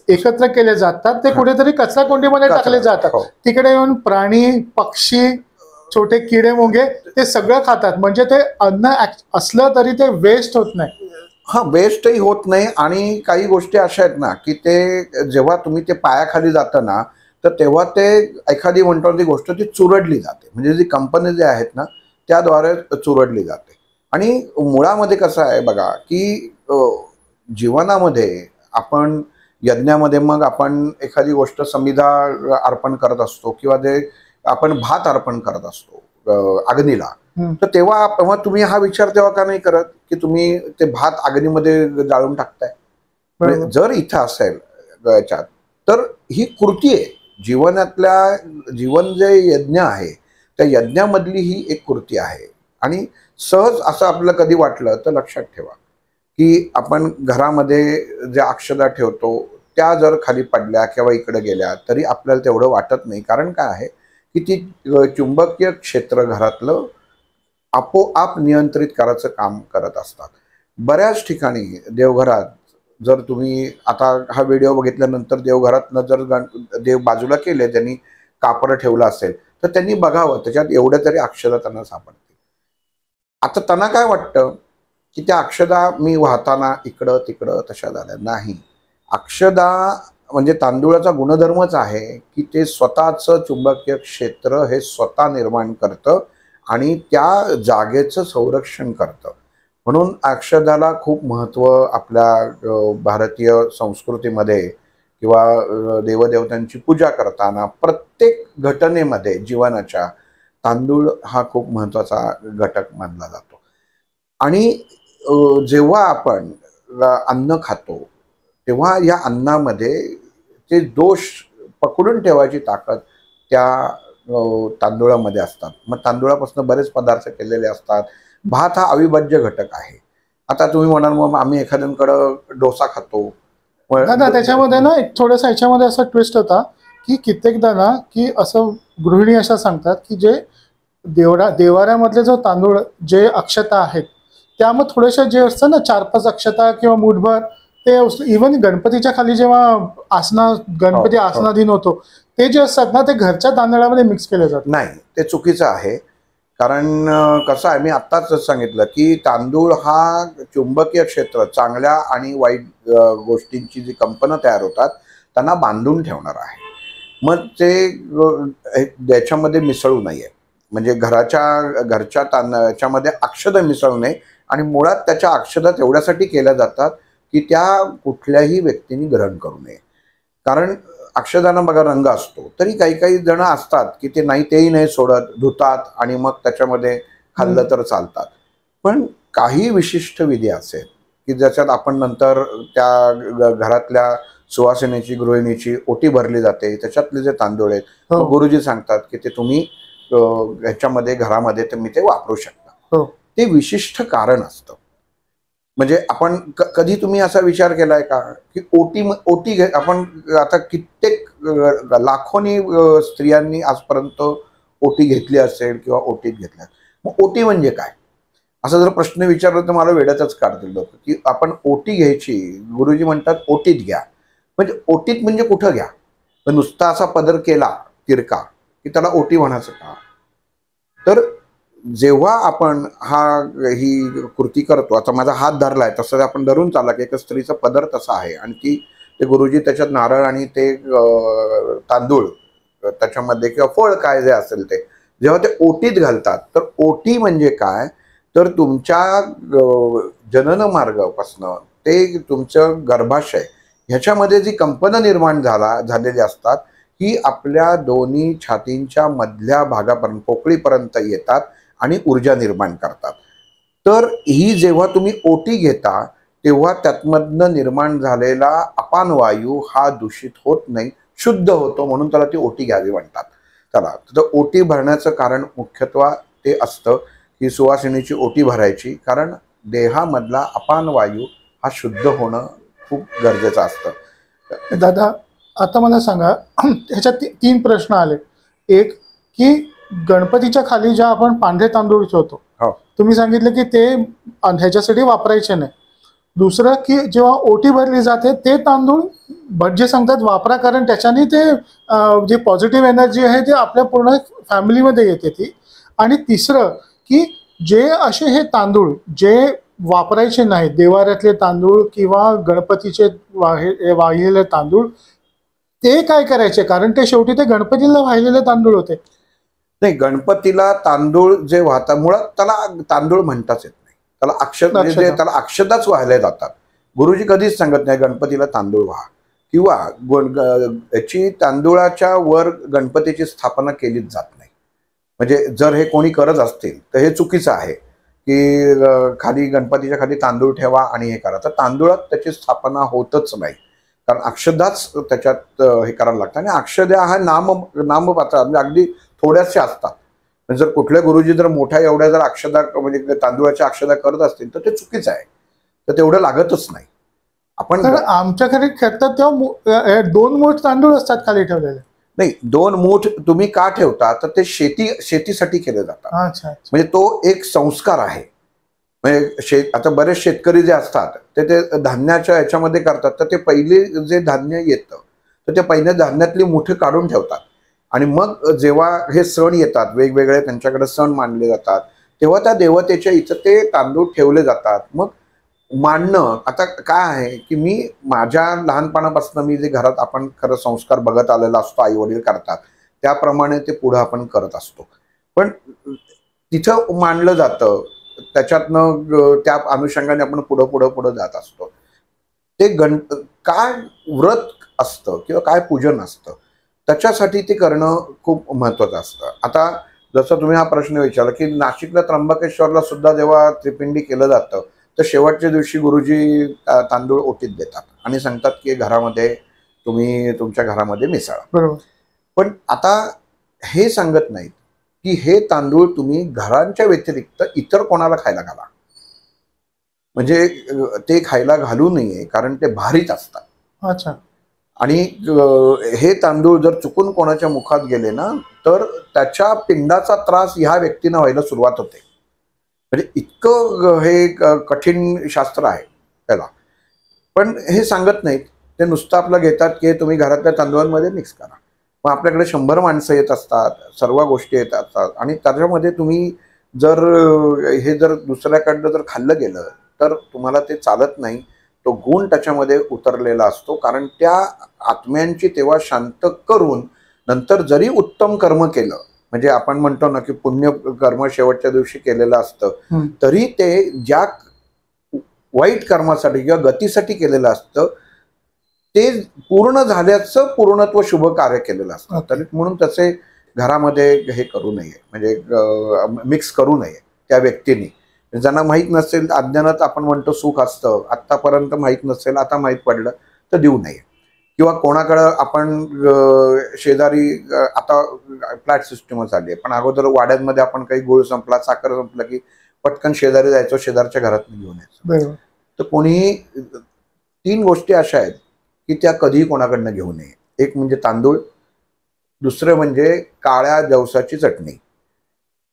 एकत्र केले जातात ते कुठेतरी कचरा कोंडीमध्ये टाकले जातात. तिकडे येऊन प्राणी, पक्षी, छोटे किडे मुंगे ते सगळं खातात. म्हणजे ते अन्न असलं तरी ते वेस्ट होत नाही. हा, वेस्टही होत नाही. आणि काही गोष्टी अशा आहेत ना की ते जेव्हा तुम्ही ते पायाखाली जातं ना तर तेव्हा ते एखादी म्हणतो ती गोष्ट ती चुरडली जाते. म्हणजे जी कंपनी जे आहेत ना त्याद्वारे चुरडली जाते. आणि मुळामध्ये कसं आहे बघा की जीवनामध्ये आपण यज्ञामध्ये मग आपण एखादी गोष्ट समिधा अर्पण करत असतो किंवा जे आपण भात अर्पण करत असतो अग्नीला, तर तेव्हा तुम्ही हा विचार तेव्हा का नाही करत की तुम्ही ते भात अग्नीमध्ये जाळून टाकताय. जर इथं असेल याच्यात तर ही कृती आहे जीवनातल्या, जीवन जे यज्ञ आहे त्या यज्ञामधली ही एक कृती आहे. आणि सहज असं आपल्याला कधी वाटलं तर लक्षात ठेवा की आपण घरामध्ये ज्या अक्षदा ठेवतो त्या जर खाली पडल्या किंवा इकडे गेल्या तरी आपल्याला तेवढं वाटत नाही. कारण काय आहे की ती चुंबकीय क्षेत्र घरातलं आपोआप नियंत्रित करायचं काम करत असतात. बऱ्याच ठिकाणी देवघरात जर तुम्ही आता हा व्हिडिओ बघितल्यानंतर देवघरातनं जर देव बाजूला केले, त्यांनी कापड ठेवलं असेल तर त्यांनी बघावं त्याच्यात एवढ्या तरी अक्षदा त्यांना सापडतील. आता त्यांना काय वाटतं की त्या अक्षदा मी वाहताना इकडं तिकडं तशा झाल्या नाही. अक्षदा म्हणजे तांदूळाचा गुणधर्मच आहे की ते स्वतःचं चुंबकीय क्षेत्र हे स्वतः निर्माण करतं आणि त्या जागेचं संरक्षण करतं. म्हणून अक्षदाला खूप महत्त्व आपल्या भारतीय संस्कृतीमध्ये किंवा देवदेवतांची पूजा करताना प्रत्येक घटनेमध्ये जीवनाच्या तांदूळ हा खूप महत्त्वाचा घटक मानला जातो. आणि जेव्हा आपण अन्न खातो तेव्हा या अन्नामध्ये ते दोष पकडून ठेवायची ताकद त्या तांदूळामध्ये असतात. मग तांदूळापासून बरेच पदार्थ केलेले असतात. भात हा अविभाज्य घटक आहे. आता तुम्ही म्हणाल मग आम्ही एखाद्यांकडं डोसा खातो. दादा त्याच्यामध्ये ना एक थोडंसं याच्यामध्ये असं ट्विस्ट होता की कित्येकदा ना की असं गृहिणी अशा सांगतात की जे देवाऱ्यामधले जो तांदूळ जे अक्षता आहेत त्या मग थोडेसे जे असतं ना 4-5 अक्षता किंवा मूठभर ते इव्हन गणपतीच्या खाली जेव्हा गणपती आसनाधीन होतो ते जे असतात ना ते घरच्या तांदळामध्ये मिक्स केले जातात. नाही, ते चुकीचं आहे. कारण कसं आहे, मी आत्ताच सांगितलं की तांदूळ हा चुंबकीय क्षेत्र चांगल्या आणि वाईट गोष्टींची जी कंपनं तयार होतात त्यांना बांधून ठेवणार आहे. मग ते त्याच्यामध्ये मिसळू नये. म्हणजे घरच्या याच्यामध्ये अक्षता मिसळू नये. आणि मुळात त्याच्या अक्षता तेवढ्यासाठी केल्या जातात की त्या कुठल्याही व्यक्तीने ग्रहण करू नये. कारण अक्षदांना बघा रंग असतो, तरी काही काही जण असतात की ते नाही तेही नाही सोडत, धुतात आणि मग त्याच्यामध्ये खाल्लं तर चालतात. पण काही विशिष्ट विधी असेल की ज्याच्यात आपण नंतर त्या घरातल्या सुवासिनीची गृहिणीची ओटी भरली जाते, त्याच्यातले जे तांदूळ आहेत गुरुजी सांगतात की ते तुम्ही ह्याच्यामध्ये घरामध्ये तुम्ही ते वापरू शकता. ते विशिष्ट कारण असतं. म्हणजे आपण कधी तुम्ही असा विचार केलाय का की ओटी आपण आता कित्येक लाखोनी स्त्रियांनी आजपर्यंत ओटी घेतली असेल किंवा ओटीत घेतल्या. मग ओटी म्हणजे काय असा जर प्रश्न विचारला तर मला वेड्यातच काढतील लोक की आपण ओटी घ्यायची. गुरुजी म्हणतात ओटीत घ्या. म्हणजे ओटीत म्हणजे कुठं घ्या. नुसता असा पदर केला तिरका की त्याला ओटी म्हणायचं का. तर जेव्हा आपण ही कृती करतो, आता माझा हात धरलाय तसं आपण धरून चालला की एका स्त्रीचा पदर तसा आहे आणि ते गुरुजी त्याच्यात नारळ आणि ते तांदूळ त्याच्यामध्ये किंवा फळ काय जे असेल ते जेव्हा ते ओटीत घालतात तर ओटी म्हणजे काय तर तुमच्या जनन मार्गापासनं ते तुमचं गर्भाशय ह्याच्यामध्ये जी कंपनं निर्माण झालेली असतात ही आपल्या दोन्ही छातींच्या मधल्या भागापर्यंत पोकळीपर्यंत येतात आणि ऊर्जा निर्माण करतात. तर ही जेव्हा तुम्ही ओटी घेता तेव्हा त्यातमधनं निर्माण झालेला अपान वायू हा दूषित होत नाही, शुद्ध होतो. म्हणून त्याला ती ओटी घ्यावी म्हणतात. चला, तर ओटी भरण्याचं कारण मुख्यत्वे ते असतं की सुवासिनीची ओटी भरायची, कारण देहामधला अपान वायू हा शुद्ध होणं खूप गरजेचं असतं. दादा आता मला सांगा ह्याच्यात 3 प्रश्न आले. एक की गणपतीच्या खाली ज्या आपण पांढरे तांदूळ ठेवतो तुम्ही सांगितलं की ते ह्याच्यासाठी वापरायचे नाही. दुसरं की जेव्हा ओटी भरली जाते ते तांदूळ भटजे सांगतात वापरा, कारण त्याच्याने ते जे पॉझिटिव्ह एनर्जी आहे ते आपल्या पूर्ण फॅमिलीमध्ये येते ती. आणि तिसरं की जे असे हे तांदूळ जे वापरायचे नाहीत, देवाऱ्यातले तांदूळ किंवा गणपतीचे वाहिलेले तांदूळ, ते काय करायचे, कारण ते शेवटी ते गणपतीला वाहिलेले तांदूळ होते. नाही, गणपतीला तांदूळ जे वाहतात मुळात त्याला तांदूळ म्हणताच येत नाही. त्याला त्याला अक्षदाच वाहिले जातात. गुरुजी कधीच सांगत नाही गणपतीला तांदूळ व्हा किंवा याची तांदूळाच्या वर गणपतीची स्थापना केलीच जात नाही. म्हणजे जर हे कोणी करत असतील तर हे चुकीचं आहे की खाली गणपतीच्या खाली तांदूळ ठेवा आणि हे करा. तर तांदूळात त्याची स्थापना होतच नाही, कारण अक्षदाच त्याच्यात हे करायला लागतं. आणि अक्षदा हा नामपात्र म्हणजे अगदी थोड्याशा असतात. जर कुठल्या गुरुजी जर मोठ्या एवढ्या जर अक्षदा म्हणजे तांदूळाच्या अक्षदा करत असतील तर ते चुकीचं आहे. तर तेवढं लागतच नाही. आपण आमच्याकडे खेळतात तेव्हा 2 मूठ तांदूळ असतात खाली ठेवलेले. नाही, 2 मूठ तुम्ही का ठेवता तर ते शेतीसाठी केलं जातं. म्हणजे तो एक संस्कार आहे. म्हणजे आता बरेच शेतकरी जे असतात ते धान्याच्या ह्याच्यामध्ये करतात, तर ते पहिले जे धान्य येतं तर ते पहिल्या धान्यातली मुठी काढून ठेवतात आणि मग जेव्हा हे सण येतात, वेगवेगळे त्यांच्याकडे सण मानले जातात, तेव्हा त्या देवतेच्या इथं ते तांदूळ ठेवले जातात. मग मांडणं आता काय आहे की मी माझ्या लहानपणापासून मी जे घरात आपण खरं संस्कार बघत आलेला असतो, आई वडील करतात त्याप्रमाणे ते पुढं आपण करत असतो. पण तिथं मांडलं जातं, त्याच्यातनं त्या अनुषंगाने आपण पुढं पुढं पुढं जात असतो. ते काय व्रत असतं किंवा काय पूजन असतं त्याच्यासाठी ते करणं खूप महत्वाचं असतं. आता जसं तुम्ही हा प्रश्न विचारला की नाशिकला त्र्यंबकेश्वरला सुद्धा जेव्हा त्रिपिंडी केलं जातं तर शेवटच्या दिवशी गुरुजी तांदूळ ओटीत देतात आणि सांगतात की घरामध्ये तुम्ही तुमच्या घरामध्ये मिसळा. बरोबर. पण आता हे सांगत नाहीत की हे तांदूळ तुम्ही घरांच्या व्यतिरिक्त इतर कोणाला खायला घाला, म्हणजे ते खायला घालू नये, कारण ते भारीत असतात. अच्छा. आणि हे तांदूळ जर चुकून कोणाच्या मुखात गेले ना तर त्याच्या पिंडाचा त्रास ह्या व्यक्तींना व्हायला सुरुवात होते. म्हणजे इतकं हे कठीण शास्त्र आहे त्याला. पण हे सांगत नाहीत, ते नुसतं आपलं घेतात की तुम्ही घरातल्या तांदूळांमध्ये मिक्स करा. मग आपल्याकडे 100 माणसं येत असतात, सर्व गोष्टी येत असतात आणि त्याच्यामध्ये तुम्ही जर हे जर दुसऱ्याकडनं जर खाल्लं गेलं तर तुम्हाला ते चालत नाही. तो गुण त्याच्यामध्ये उतरलेला असतो, कारण त्या आत्म्यांची तेव्हा शांत करून नंतर जरी उत्तम कर्म केलं, म्हणजे आपण म्हणतो ना की पुण्य कर्म शेवटच्या दिवशी केलेलं असतं, तरी ते ज्या वाईट कर्मासाठी किंवा गतीसाठी केलेलं असतं ते पूर्ण झाल्याचं पूर्णत्व शुभ कार्य केलेलं असतं. तरी म्हणून त्याचे घरामध्ये हे करू नये, म्हणजे मिक्स करू नये त्या व्यक्तीने. ज्यांना माहीत नसेल, अज्ञानात आपण म्हणतो सुख असतं, आत्तापर्यंत माहीत नसेल, आता माहीत पडलं तर देऊ नये. किंवा कोणाकडं आपण शेजारी, आता फ्लॅट सिस्टमच आली आहे, पण अगोदर वाड्यांमध्ये आपण काही गुळ संपला, साखर संपला की पटकन शेजारी जायचो, शेजारच्या घरात घेऊन यायचो. तर कोणीही 3 गोष्टी अशा आहेत की त्या कधीही कोणाकडनं घेऊ नये. एक म्हणजे तांदूळ, दुसरं म्हणजे काळ्या जवसाची चटणी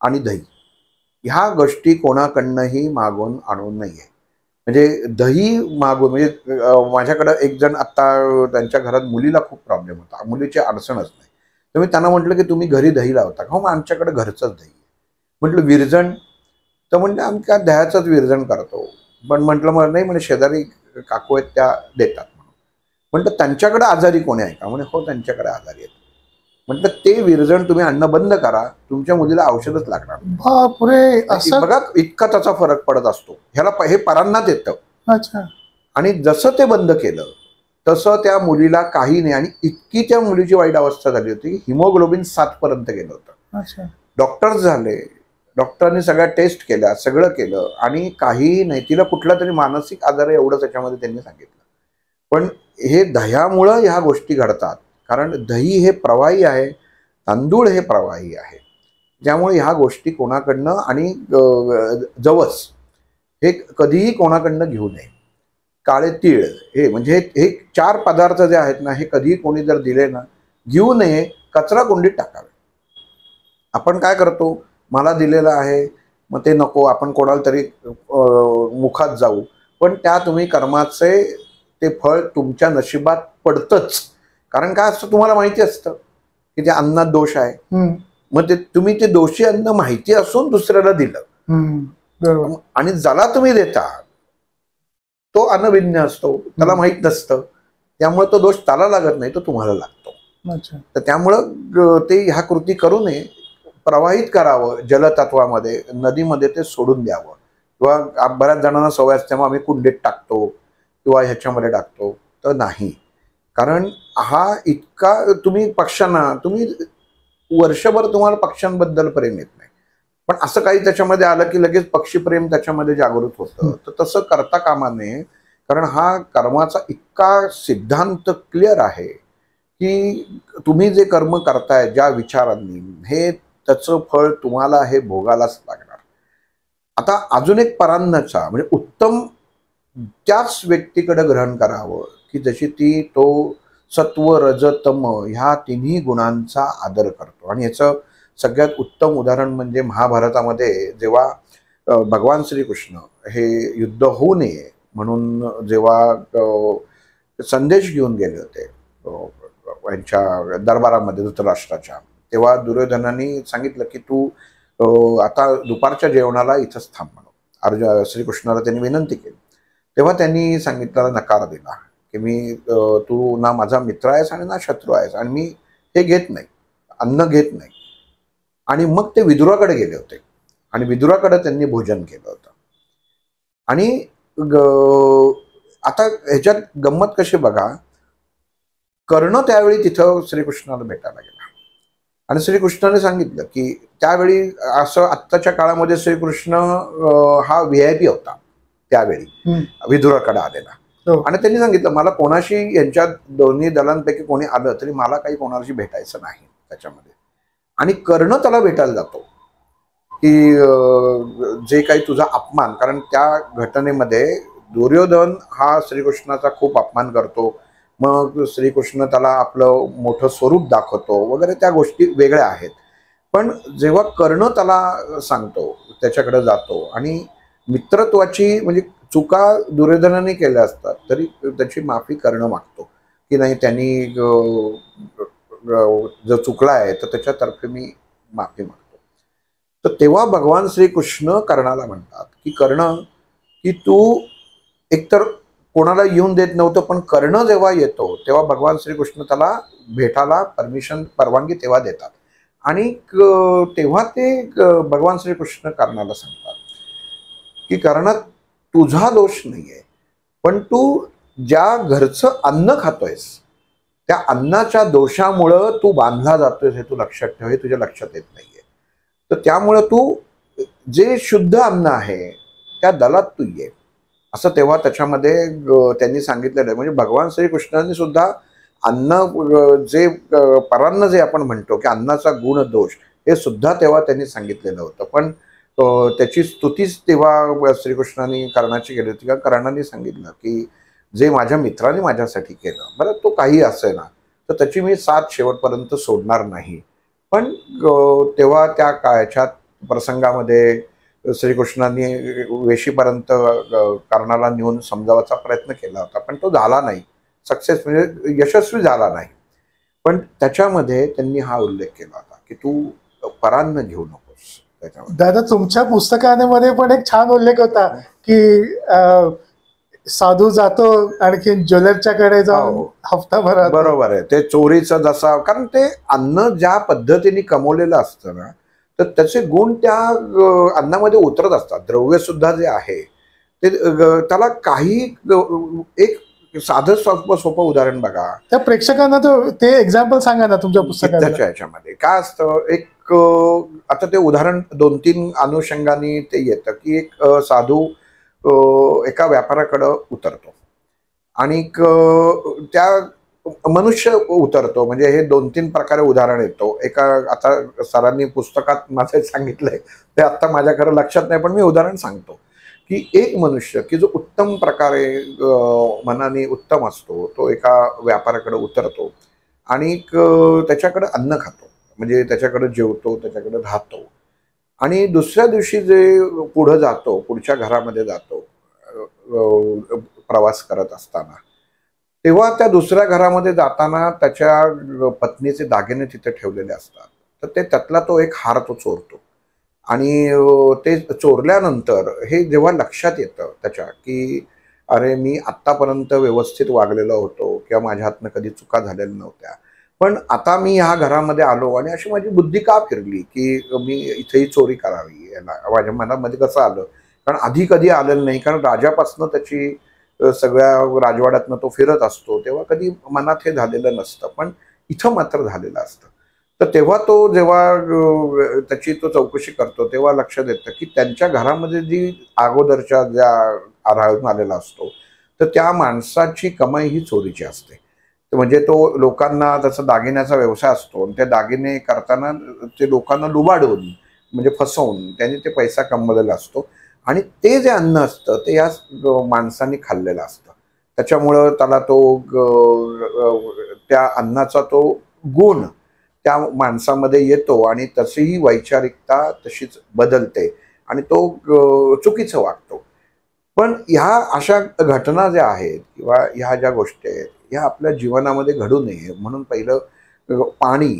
आणि दही. ह्या गोष्टी कोणाकडनंही मागून आणू नये. म्हणजे दही मागून, म्हणजे माझ्याकडं एक जण आत्ता त्यांच्या घरात मुलीला खूप प्रॉब्लेम होता, मुलीची अडचणच नाही. तर मी त्यांना म्हटलं की तुम्ही घरी दही लावता का? हो, मग आमच्याकडे घरचंच दही. म्हटलं विरजण? तर म्हणजे आम्ही काय दह्याचंच विरजण करतो. पण म्हटलं मग नाही, म्हणजे शेजारी काकू आहेत त्या देतात. म्हटलं त्यांच्याकडे आजारी कोणी आहे का? म्हणजे हो, त्यांच्याकडे आजारी आहेत. म्हटलं ते विरजण तुम्ही आणणं बंद करा, तुमच्या मुलीला औषधच लागणार. बापरे, असं बघा इतका त्याचा फरक पडत असतो. ह्याला हे परांनात येतं. अच्छा. आणि जसं ते बंद केलं तसं त्या मुलीला काही नाही, आणि इतकी त्या मुलीची वाईट अवस्था झाली होती की हिमोग्लोबिन 7 पर्यंत गेलं होतं. अच्छा. डॉक्टर्स झाले, डॉक्टरांनी सगळ्या टेस्ट केल्या, सगळं केलं आणि काही नाही. तिला कुठला तरी मानसिक आजार आहे एवढं त्याच्यामध्ये त्यांनी सांगितलं. पण हे दह्यामुळं ह्या गोष्टी घडतात, कारण दही हे प्रवाही आहे, तांदूळ हे प्रवाही आहे. त्यामुळे ह्या गोष्टी कोणाकडनं, आणि जवस हे कधीही कोणाकडनं घेऊ नये. काळे तीळ हे, म्हणजे हे 4 पदार्थ जे आहेत ना, हे कधीही कोणी जर दिले ना, घेऊ नये, कचरा कुंडीत टाकावे. आपण काय करतो, मला दिलेलं आहे मग ते नको, आपण कोणाला तरी मुखात जाऊ. पण त्या तुम्ही कर्माचे ते फळ तुमच्या नशिबात पडतंच. कारण काय असतं, तुम्हाला माहिती असतं की त्या अन्नात दोष आहे. मग ते तुम्ही ते दोषी अन्न माहिती असून दुसऱ्याला दिलं, आणि ज्याला तुम्ही देता तो अनभिज्ञ असतो, त्याला माहित नसतं, त्यामुळे तो दोष त्याला लागत नाही, तो तुम्हाला लागतो. तर त्यामुळं ते ह्या कृती करू नये. प्रवाहित करावं जलतत्वामध्ये, नदीमध्ये ते सोडून द्यावं. किंवा बऱ्याच जणांना सवय असते, मग आम्ही कुंडीत टाकतो किंवा ह्याच्यामध्ये टाकतो, तर नाही. कारण हा इतका, तुम्ही पक्ष्यांना, तुम्ही वर्षभर तुम्हाला पक्ष्यांबद्दल प्रेम येत नाही, पण असं काही त्याच्यामध्ये आलं की लगेच पक्षीप्रेम त्याच्यामध्ये जागृत होतं. तर तसं करता कामा नये, कारण हा कर्माचा इतका सिद्धांत क्लिअर आहे की तुम्ही जे कर्म करताय ज्या विचारांनी, हे त्याचं फळ तुम्हाला हे भोगायलाच लागणार. आता अजून एक परांनाचा, म्हणजे उत्तम त्याच व्यक्तीकडे ग्रहण करावं की जशी ती तो सत्व रज तम ह्या तिन्ही गुणांचा आदर करतो. आणि याचं सगळ्यात उत्तम उदाहरण म्हणजे महाभारतामध्ये जेव्हा भगवान श्रीकृष्ण हे युद्ध होऊ नये म्हणून जेव्हा संदेश घेऊन गेले होते यांच्या दरबारामध्ये धृतराष्ट्राच्या, तेव्हा दुर्योधनाने सांगितलं की तू आता दुपारच्या जेवणाला इथंच थांब म्हणून श्रीकृष्णाला त्यांनी विनंती केली. तेव्हा त्यांनी सांगितलं, नकार दिला की मी तू ना माझा मित्र आहेस आणि ना शत्रू आहेस, आणि मी हे घेत नाही, अन्न घेत नाही. आणि मग ते विदुराकडे गेले होते आणि विदुराकडे त्यांनी भोजन केलं होतं. आणि आता ह्याच्यात गंमत कशी बघा, कर्ण त्यावेळी तिथं श्रीकृष्णाला भेटायला गेला आणि श्रीकृष्णाने सांगितलं की त्यावेळी असं आत्ताच्या काळामध्ये श्रीकृष्ण हा VIP होता त्यावेळी विदुराकडे आलेला. आणि त्यांनी सांगितलं मला कोणाशी यांच्या दोन्ही दलांपैकी कोणी आलं तरी मला काही कोणाशी भेटायचं नाही त्याच्यामध्ये. आणि कर्ण त्याला भेटायला जातो की जे काही तुझा अपमान, कारण त्या घटनेमध्ये दुर्योधन हा श्रीकृष्णाचा खूप अपमान करतो, मग श्रीकृष्ण त्याला आपलं मोठं स्वरूप दाखवतो वगैरे, त्या गोष्टी वेगळ्या आहेत. पण जेव्हा कर्ण त्याला सांगतो, त्याच्याकडे जातो आणि मित्रत्वाची म्हणजे चुका दुर्योधनाने केल्या असतात तरी त्याची माफी कर्ण मागतो की नाही, त्यांनी जर चुकला आहे तर त्याच्यातर्फे मी माफी मागतो. तर तेव्हा भगवान श्रीकृष्ण कर्णाला म्हणतात की कर्ण, की तू एकतर कोणाला येऊन देत नव्हतं, पण कर्ण जेव्हा येतो तेव्हा भगवान श्रीकृष्ण त्याला भेटायला परवानगी तेव्हा देतात. आणि तेव्हा ते भगवान श्रीकृष्ण कर्णाला सांगतात की कर्ण, तुझा दोष नाहीये, पण तू ज्या घरचं अन्न खातोयस त्या अन्नाच्या दोषामुळं तू बांधला जातोयस, हे तू लक्षात ठेव, हे तुझ्या लक्षात येत नाहीये. तर त्यामुळं तू जे शुद्ध अन्न आहे त्या दलात तू ये, असं तेव्हा त्याच्यामध्ये त्यांनी सांगितलेलं आहे. म्हणजे भगवान श्रीकृष्णांनी सुद्धा अन्न जे परान्न जे आपण म्हणतो की अन्नाचा गुण दोष, हे सुद्धा तेव्हा त्यांनी सांगितलेलं होतं. पण त्याची स्तुतीच तेव्हा श्रीकृष्णांनी कर्णाची केली होती. का कर्णाने सांगितलं की जे माझ्या मित्राने माझ्यासाठी केलं, बरं तो काही असे ना, तर त्याची मी साथ शेवटपर्यंत सोडणार नाही. पण तेव्हा त्या काळच्या प्रसंगामध्ये श्रीकृष्णांनी वेशीपर्यंत कर्णाला नेऊन समजावायचा प्रयत्न केला होता, पण तो झाला नाही, सक्सेस म्हणजे यशस्वी झाला नाही. पण त्याच्यामध्ये त्यांनी हा उल्लेख केला होता की तू परान्न घेऊ नकोस. दादा, तुमच्या पुस्तकामध्ये पण एक छान उल्लेख होता की साधू जातो आणखी ज्वेलरच्याकडे जाऊन हफ्ताभरात. बरोबर आहे, ते चोरीचं जसा, कारण ते अन्न ज्या पद्धतीने कमवलेलं असतं ना, तर त्याचे गुण त्या अन्नामध्ये उतरत असतात. द्रव्य सुद्धा जे आहे ते त्याला काही एक साधं सोपं उदाहरण बघा, त्या प्रेक्षकांना ते एक्झाम्पल सांगा ना तुमच्या पुस्तकाच्या याच्यामध्ये काय असतं. एक आता ते उदाहरण 2-3 अनुषंगाने ते येतं की एक साधू एका व्यापाऱ्याकडं उतरतो आणि त्या मनुष्य उतरतो. म्हणजे हे 2-3 प्रकारे उदाहरण येतो. एका आता सरांनी पुस्तकात माझं सांगितलंय ते आत्ता माझ्याकडे लक्षात नाही, पण मी उदाहरण सांगतो की एक मनुष्य की जो उत्तम प्रकारे मनाने उत्तम असतो, तो एका व्यापाऱ्याकडे उतरतो आणि त्याच्याकडे अन्न खातो, म्हणजे त्याच्याकडे जेवतो, त्याच्याकडे राहतो. आणि दुसऱ्या दिवशी जे पुढे जातो, पुढच्या घरामध्ये जातो प्रवास करत असताना, तेव्हा त्या दुसऱ्या घरामध्ये जाताना त्याच्या पत्नीचे दागिने तिथे ठेवलेले असतात. तर त्यातला तो एक हार तो चोरतो. आणि ते चोरल्यानंतर हे जेव्हा लक्षात येतं त्याच्या की अरे मी आत्तापर्यंत व्यवस्थित वागलेलो होतो किंवा माझ्या हातनं कधी चुका झालेल्या नव्हत्या, पण आता मी ह्या घरामध्ये आलो आणि अशी माझी बुद्धी का फिरली की मी इथेही चोरी करावी, याला माझ्या मनामध्ये कसं आलं, कारण आधी कधी आलेलं नाही. कारण राजापासनं त्याची सगळ्या राजवाड्यातनं तो फिरत असतो, तेव्हा कधी मनात हे झालेलं नसतं, पण इथं मात्र झालेलं असतं. तर तेव्हा तो जेव्हा त्याची तो चौकशी करतो तेव्हा लक्षात येतं की त्यांच्या घरामध्ये जी अगोदरच्या ज्या आढळून आलेला असतो, तर त्या माणसाची कमाई ही चोरीची असते. म्हणजे तो लोकांना त्याचा दागिन्याचा व्यवसाय असतो आणि ते दागिने करताना ते लोकांना लुबाडून म्हणजे फसवून त्यांनी ते पैसा कमवलेला असतो. आणि ते जे अन्न असतं ते या माणसाने खाल्लेलं असतं. त्याच्यामुळं त्याला तो त्या अन्नाचा तो गुण त्या माणसामध्ये येतो आणि तशीही वैचारिकता तशीच बदलते आणि तो चुकीचं वागतो. पण ह्या अशा घटना ज्या आहेत किंवा ह्या ज्या गोष्टी आहेत ह्या आपल्या जीवनामध्ये घडू नये म्हणून पहिलं पाणी,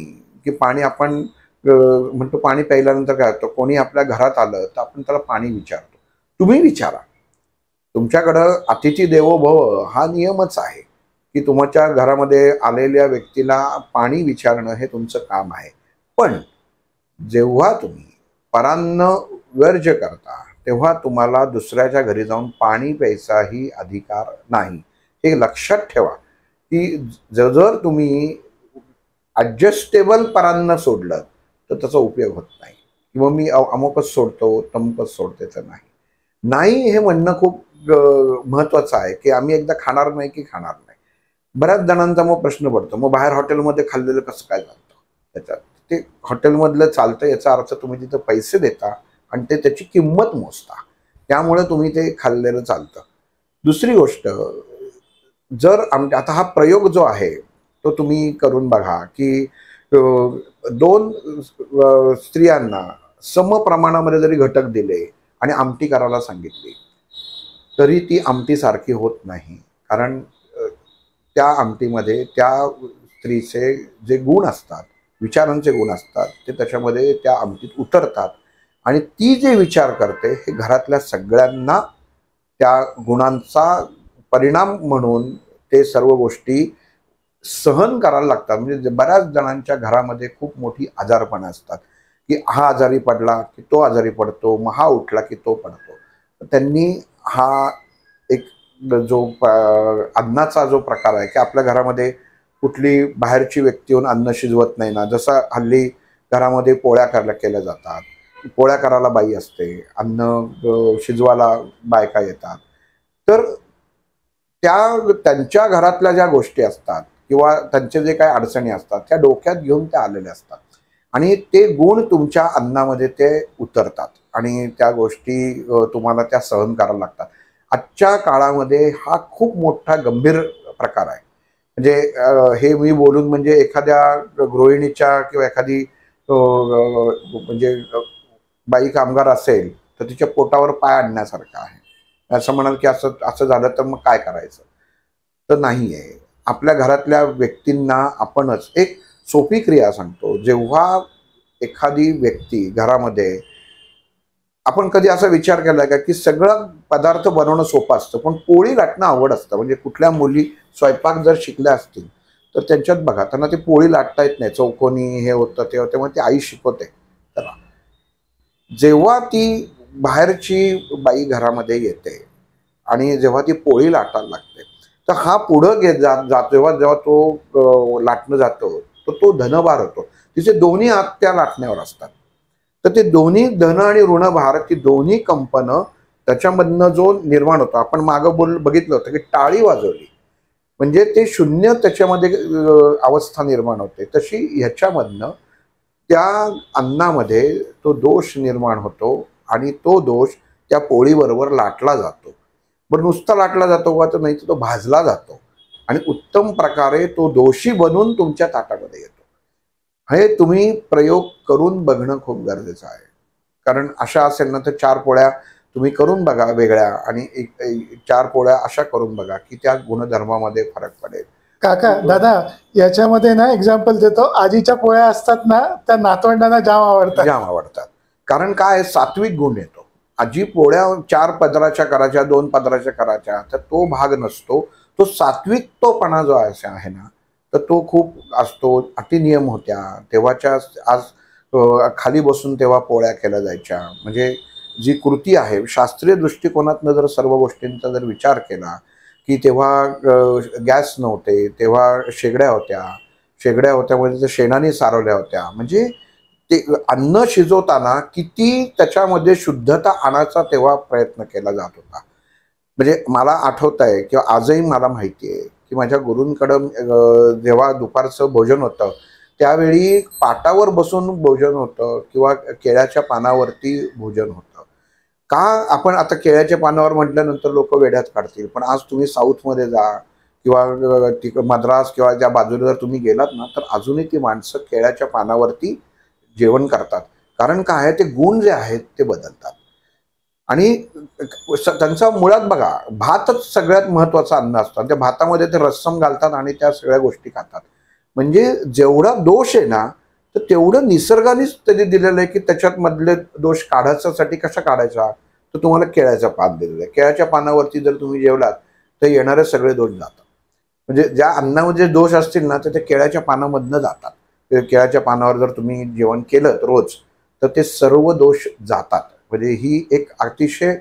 की पाणी आपण म्हणतो पाणी प्यायल्यानंतर काय होतं, कोणी आपल्या घरात आलं तर आपण त्याला पाणी विचारतो. तुम्ही विचारा. तुमच्याकडं अतिथी देवो भव हा नियमच आहे, की तुमच्या घरामध्ये आलेल्या व्यक्तीला पाणी विचारणं हे तुमचं काम आहे. पण जेव्हा तुम्ही परान्न वर्ज्य करता तेव्हा तुम्हाला दुसऱ्याच्या घरी जाऊन पाणी प्यायचाही अधिकार नाही. हे लक्षात ठेवा, की जर तुम्ही ॲडजस्टेबल परान्न सोडलं तर त्याचा उपयोग होत नाही. किंवा मी अमुकच सोडतो तमुकच सोडते तर नाही. नाही हे म्हणणं खूप महत्त्वाचं आहे, की आम्ही एकदा खाणार नाही की खाणार नाही. बऱ्याच जणांचा मग प्रश्न पडतो, मग बाहेर हॉटेलमध्ये खाल्लेलं कसं काय चालतं त्याच्यात. ते हॉटेलमधलं चालतं याचा अर्थ तुम्ही तिथं पैसे देता आणि ते त्याची किंमत मोजता, त्यामुळे तुम्ही ते खाल्लेलं चालतं. दुसरी गोष्ट, जर आता हा प्रयोग जो आहे तो तुम्ही करून बघा, की दोन स्त्रियांना सम प्रमाणामध्ये जरी घटक दिले आणि आमटी करायला सांगितली तरी ती आमटी सारखी होत नाही. कारण त्या आमटीमध्ये त्या स्त्रीचे जे गुण असतात, विचारांचे गुण असतात, ते त्याच्यामध्ये त्या आमटीत उतरतात आणि ती जे विचार करते हे घरातल्या सगळ्यांना त्या गुणांचा परिणाम म्हणून ते सर्व गोष्टी सहन करायला लागतात. म्हणजे बऱ्याच जणांच्या घरामध्ये खूप मोठी आजारपणं असतात, की हा आजारी पडला की तो आजारी पडतो, मग हा उठला की तो पडतो. त्यांनी हा एक जो अन्नाचा जो प्रकार आहे, की आपल्या घरामध्ये कुठली बाहेरची व्यक्ती येऊन अन्न शिजवत नाही ना. जसं हल्ली घरामध्ये पोळ्या केल्या जातात, पोळ्या करायला बाई असते, अन्न शिजवायला बायका येतात. तर त्यांच्या घरातल्या ज्या गोष्टी असतात किंवा त्यांचे जे काही अडचणी असतात त्या डोक्यात घेऊन त्या आलेल्या असतात आणि ते गुण तुमच्या अन्नामध्ये ते उतरतात आणि त्या गोष्टी तुम्हाला त्या सहन करायला लागतात. आजच्या काळामध्ये हा खूप मोठा गंभीर प्रकार आहे. म्हणजे हे मी बोलून म्हणजे एखाद्या गृहिणीच्या किंवा एखादी म्हणजे बाई कामगार असेल तर तिच्या पोटावर पाय आणण्यासारखं आहे. असं म्हणाल की असं असं झालं तर मग काय करायचं, तर नाही आहे. आपल्या घरातल्या व्यक्तींना आपणच एक सोपी क्रिया सांगतो. जेव्हा एखादी व्यक्ती घरामध्ये, आपण कधी असा विचार केला का की सगळं पदार्थ बनवणं सोपं असतं पण पोळी लाटणं अवघड असतं. म्हणजे कुठल्या मुली स्वयंपाक जर शिकल्या असतील तर त्यांच्यात बघा त्यांना ती पोळी लाटता येत नाही, चौकोनी हे होतं ते होतं, मग ती आई शिकवते त्याला. जेव्हा ती बाहेरची बाई घरामध्ये येते आणि जेव्हा ती पोळी लाटायला लागते तर हा पुढं जातो. जेव्हा तो लाटणं जातो तर तो धनभार होतो. तिचे दोन्ही हात त्या लाटण्यावर असतात. तर ते दोन्ही धन आणि ऋणभार, ती दोन्ही कंपनं त्याच्यामधनं जो निर्माण होतो, आपण मागं बघितलं होतं की टाळी वाजवली म्हणजे ते शून्य त्याच्यामध्ये अवस्था निर्माण होते. तशी ह्याच्यामधनं त्या अन्नामध्ये तो दोष निर्माण होतो आणि तो दोष त्या पोळीबरोबर लाटला जातो. बरं नुसता लाटला जातो का, तर नाही तर तो भाजला जातो आणि उत्तम प्रकारे तो दोषी बनून तुमच्या ताटामध्ये येतो. हे तुम्ही प्रयोग करून बघणं खूप गरजेचं आहे. कारण अशा असेल ना तर 4 पोळ्या तुम्ही करून बघा वेगळ्या आणि 4 पोळ्या अशा करून बघा की त्या गुणधर्मामध्ये फरक पडेल. काका दादा याच्यामध्ये ना एक्झाम्पल देतो, आजीच्या पोळ्या असतात ना त्या नातवंडांना जाम आवडतात. कारण काय सात्विक गुण येतो. आजी पोळ्या 4 पदराच्या करायच्या, 2 पदराच्या करायच्या, तर तो भाग नसतो. तो सात्विकपणा जो आहे ना तर तो खूप असतो. अतिनियम होत्या तेव्हाच्या. आज खाली बसून तेव्हा पोळ्या केल्या जायच्या. म्हणजे जी कृती आहे शास्त्रीय दृष्टिकोनातनं जर सर्व गोष्टींचा जर विचार केला की तेव्हा गॅस नव्हते, तेव्हा शेगड्या होत्या म्हणजे शेणाने सारवल्या होत्या. म्हणजे ते अन्न शिजवताना किती त्याच्यामध्ये शुद्धता आणायचा तेव्हा प्रयत्न केला जात होता. म्हणजे मला आठवत आहे किंवा आजही मला माहिती आहे की माझ्या गुरूंकडं जेव्हा दुपारचं भोजन होतं त्यावेळी पाटावर बसून भोजन होतं किंवा केळ्याच्या पानावरती भोजन होतं. का आपण आता केळ्याच्या पानावर म्हटल्यानंतर लोक वेड्यात काढतील, पण आज तुम्ही साऊथमध्ये जा किंवा मद्रास किंवा त्या बाजूला जर तुम्ही गेलात ना तर अजूनही ती माणसं केळ्याच्या पानावरती जेवण करतात. कारण काय आहे, ते गुण जे आहेत ते बदलतात. आणि त्यांचा मुळात बघा, भातच सगळ्यात महत्वाचं अन्न असतं. त्या भातामध्ये ते रस्सम घालतात आणि त्या सगळ्या गोष्टी खातात. म्हणजे जेवढा दोष आहे ना, तर तेवढं निसर्गानेच त्यांनी दिलेलं आहे की त्याच्यात मधले दोष काढायसाठी कशा काढायचा, तर तुम्हाला केळ्याचं पान दिलेलं आहे. केळ्याच्या पानावरती जर तुम्ही जेवलात तर येणारे सगळे दोष जातात. म्हणजे ज्या अन्नामध्ये दोष असतील ना, तर ते केळ्याच्या पानामधनं जातात. केळ्याच्या पानावर जर तुम्ही जेवण केलं रोज, तर ते सर्व दोष जातात. म्हणजे ही एक अतिशय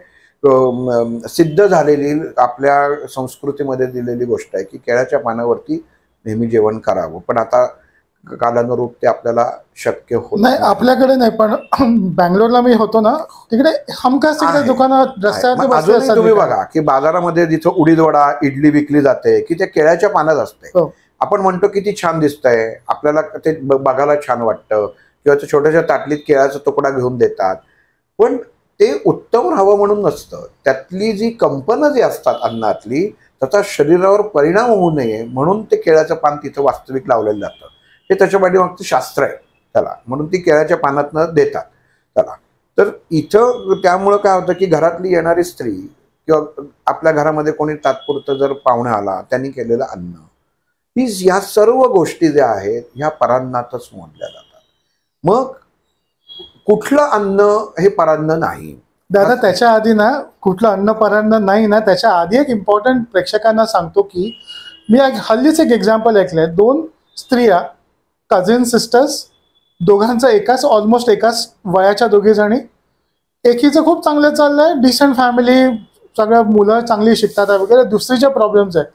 सिद्ध झालेली आपल्या संस्कृतीमध्ये दिलेली गोष्ट आहे की केळ्याच्या पानावरती नेहमी जेवण करावं. पण आता कालानुरूप ते आपल्याला शक्य होत नाही, आपल्याकडे नाही. पण बँगलोरला मी होतो ना, तिकडे हमखास तिकडे दुकानात रस्त्यावरती बसले असतात. तुम्ही बघा की बाजारामध्ये जिथं उडीद वडा इडली विकली जाते की ते केळ्याच्या पानात असते. आपण म्हणतो किती छान दिसतंय, आपल्याला ते बघायला छान वाटतं, किंवा ते छोट्याशा ताटलीत केळ्याचा तुकडा घेऊन देतात. पण ते उत्तम राहावं म्हणून नसतं. त्यातली जी कंपनं जी असतात अन्नातली, त्याचा शरीरावर परिणाम होऊ नये म्हणून ते केळ्याचं पान तिथं वास्तविक लावलेलं जातं. हे त्याच्या पाठीमागचं शास्त्र आहे त्याला, म्हणून ती केळ्याच्या पानातनं देतात त्याला. तर इथं त्यामुळं काय होतं की घरातली येणारी स्त्री किंवा आपल्या घरामध्ये कोणी तात्पुरतं जर पाहुणे आला, त्यांनी केलेलं अन्न, ही या सर्व गोष्टी ज्या आहेत ह्या परान्नातच मोडल्या जातात. मग कुठलं अन्न हे परान्न नाही दादा. त्याच्या आधी ना, कुठलं अन्न परान्न नाही ना, त्याच्या आधी एक इम्पॉर्टंट प्रेक्षकांना सांगतो की मी हल्लीच एक एक्झाम्पल ऐकलंय. 2 स्त्रिया, कझिन सिस्टर्स, दोघांचं ऑलमोस्ट एकाच वयाच्या दोघी जणी. एकीचं खूप चांगलं चाललंय, डिसेंट फॅमिली, सगळ्या मुलं चांगली शिकतात वगैरे. दुसरीचे प्रॉब्लेम्स आहेत.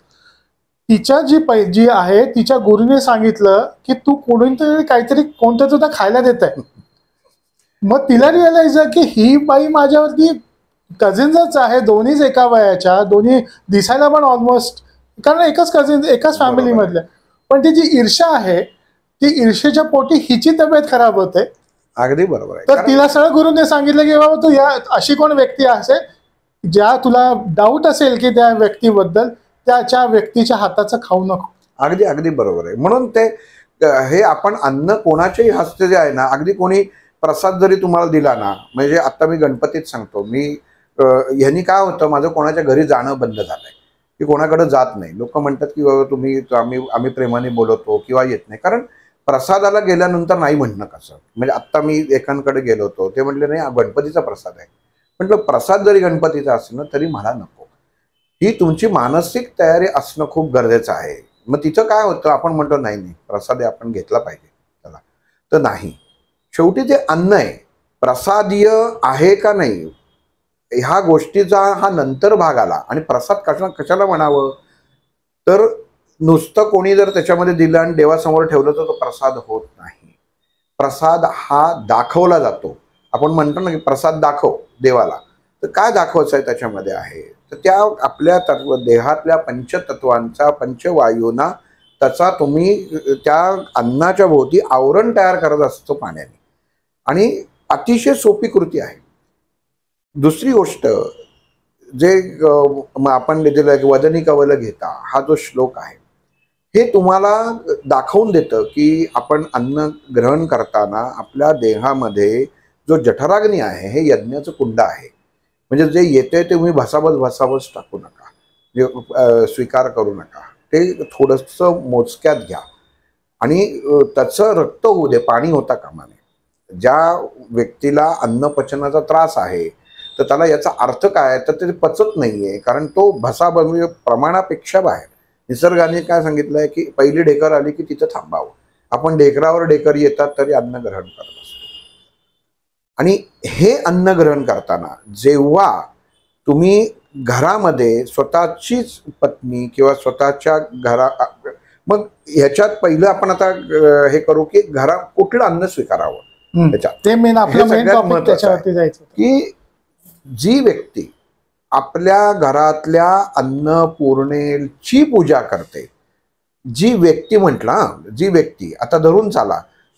तिच्या जी आहे, तिच्या गुरुने सांगितलं की तू कोणीतरी काहीतरी कोणतं तुला खायला देत आहे. मग तिला रिअलाइज आहे की ही बाई माझ्यावरती कझिन्सच आहे, दोन्हीच एका वयाच्या, दोन्ही दिसायला पण ऑलमोस्ट, कारण एकाच फॅमिली मधल्या. पण ती जी ईर्ष्या आहे, ती ईर्ष्येच्या पोटी हिची तब्येत खराब होते. अगदी बरोबर आहे. तर तिला सरळ गुरुने सांगितलं की बाबा तू अशी कोण व्यक्ती असेल ज्या तुला डाऊट असेल की त्या व्यक्तीबद्दल, त्याच्या व्यक्तीच्या हाताचं खाऊ नको. अगदी अगदी बरोबर आहे. म्हणून ते हे आपण अन्न कोणाच्याही हस्ते जे आहे ना, अगदी कोणी प्रसाद जरी तुम्हाला दिला ना, म्हणजे आता मी गणपतीत सांगतो, मी ह्यांनी काय होतं, माझं कोणाच्या घरी जाणं बंद झालंय, की कोणाकडे जात नाही. लोक म्हणतात की बाबा आम्ही प्रेमाने बोलवतो किंवा येत नाही, कारण प्रसादाला गेल्यानंतर नाही म्हणणं कसं. म्हणजे आत्ता मी एकांकडे गेलो होतो, ते म्हटले नाही गणपतीचा प्रसाद आहे. म्हटलं प्रसाद जरी गणपतीचा असेल ना तरी मला नको. ही तुमची मानसिक तयारी असणं खूप गरजेचं आहे. मग तिथं काय होतं, आपण म्हणतो नाही नाही प्रसाद आपण घेतला पाहिजे त्याला, तर नाही. शेवटी ते अन्न आहे, प्रसादीय आहे का नाही ह्या गोष्टीचा हा नंतर भाग आला. आणि प्रसाद कशाला म्हणावं, तर नुसतं कोणी जर त्याच्यामध्ये दिलं आणि देवासमोर ठेवलं तर तो प्रसाद होत नाही. प्रसाद हा दाखवला जातो. आपण म्हणतो ना की प्रसाद दाखव देवाला, तर काय दाखवायचं आहे त्याच्यामध्ये आहे, तर त्या आपल्या देहातल्या पंचतत्वांचा, पंचवायूंना त्याचा तुम्ही त्या अन्नाच्या भोवती आवरण तयार करत असतो पाण्याने. आणि अतिशय सोपी कृती आहे. दुसरी गोष्ट, जे आपण लिहिलेलं आहे वदनी कवल घेता, हा जो श्लोक आहे, हे तुम्हाला दाखवून देतं की आपण अन्न ग्रहण करताना आपल्या देहामध्ये जो जठराग्नी आहे हे यज्ञाचं कुंड आहे. म्हणजे जे येते ते तुम्ही भसाबस टाकू नका, जे स्वीकार करू नका, ते थोडंसं मोजक्यात घ्या. आणि त्याचं रक्त होऊ दे, पाणी होता कामा नये. ज्या व्यक्तीला अन्नपचनाचा त्रास आहे तर त्याला याचा अर्थ काय, तर ते पचत नाहीये, कारण तो प्रमाणापेक्षा बाहेर. निसर्गाने काय सांगितलंय की पहिली ढेकर आली की तिथं थांबावं. आपण ढेकरावर ढेकर येतात तरी अन्न ग्रहण करत असतो. आणि हे अन्न ग्रहण करताना जेव्हा तुम्ही घरामध्ये स्वतःचीच पत्नी किंवा स्वतःच्या मग ह्याच्यात पहिलं आपण आता हे करू की कुठलं अन्न स्वीकारावं. ते मेन त्याच्यावरती जायचं की जी व्यक्ती आपल्या घरातल्या अन्नपूर्णेची पूजा करते, जी व्यक्ती म्हटलं, जी व्यक्ती आता धरून चाला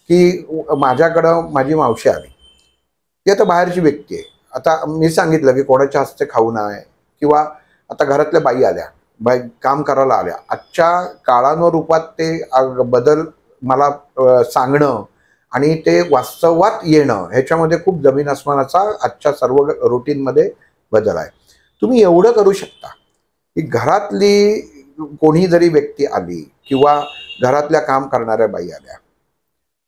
की माझ्याकडं माझी मावशी आली, ती आता बाहेरची व्यक्ती आहे. आता मी सांगितलं की कोणाच्या हस्ते खाऊ नये, किंवा आता घरातल्या बाई आल्या, काम करायला आल्या, आजच्या काळानुरूपात ते बदल मला सांगणं आणि ते वास्तवात येणं ह्याच्यामध्ये खूप जमीन आसमानाचा आजच्या सर्व रुटीनमध्ये बदल आहे. तुम्ही एवढं करू शकता की घरातली कोणी जरी व्यक्ती आली किंवा घरातल्या काम करणाऱ्या बाई आल्या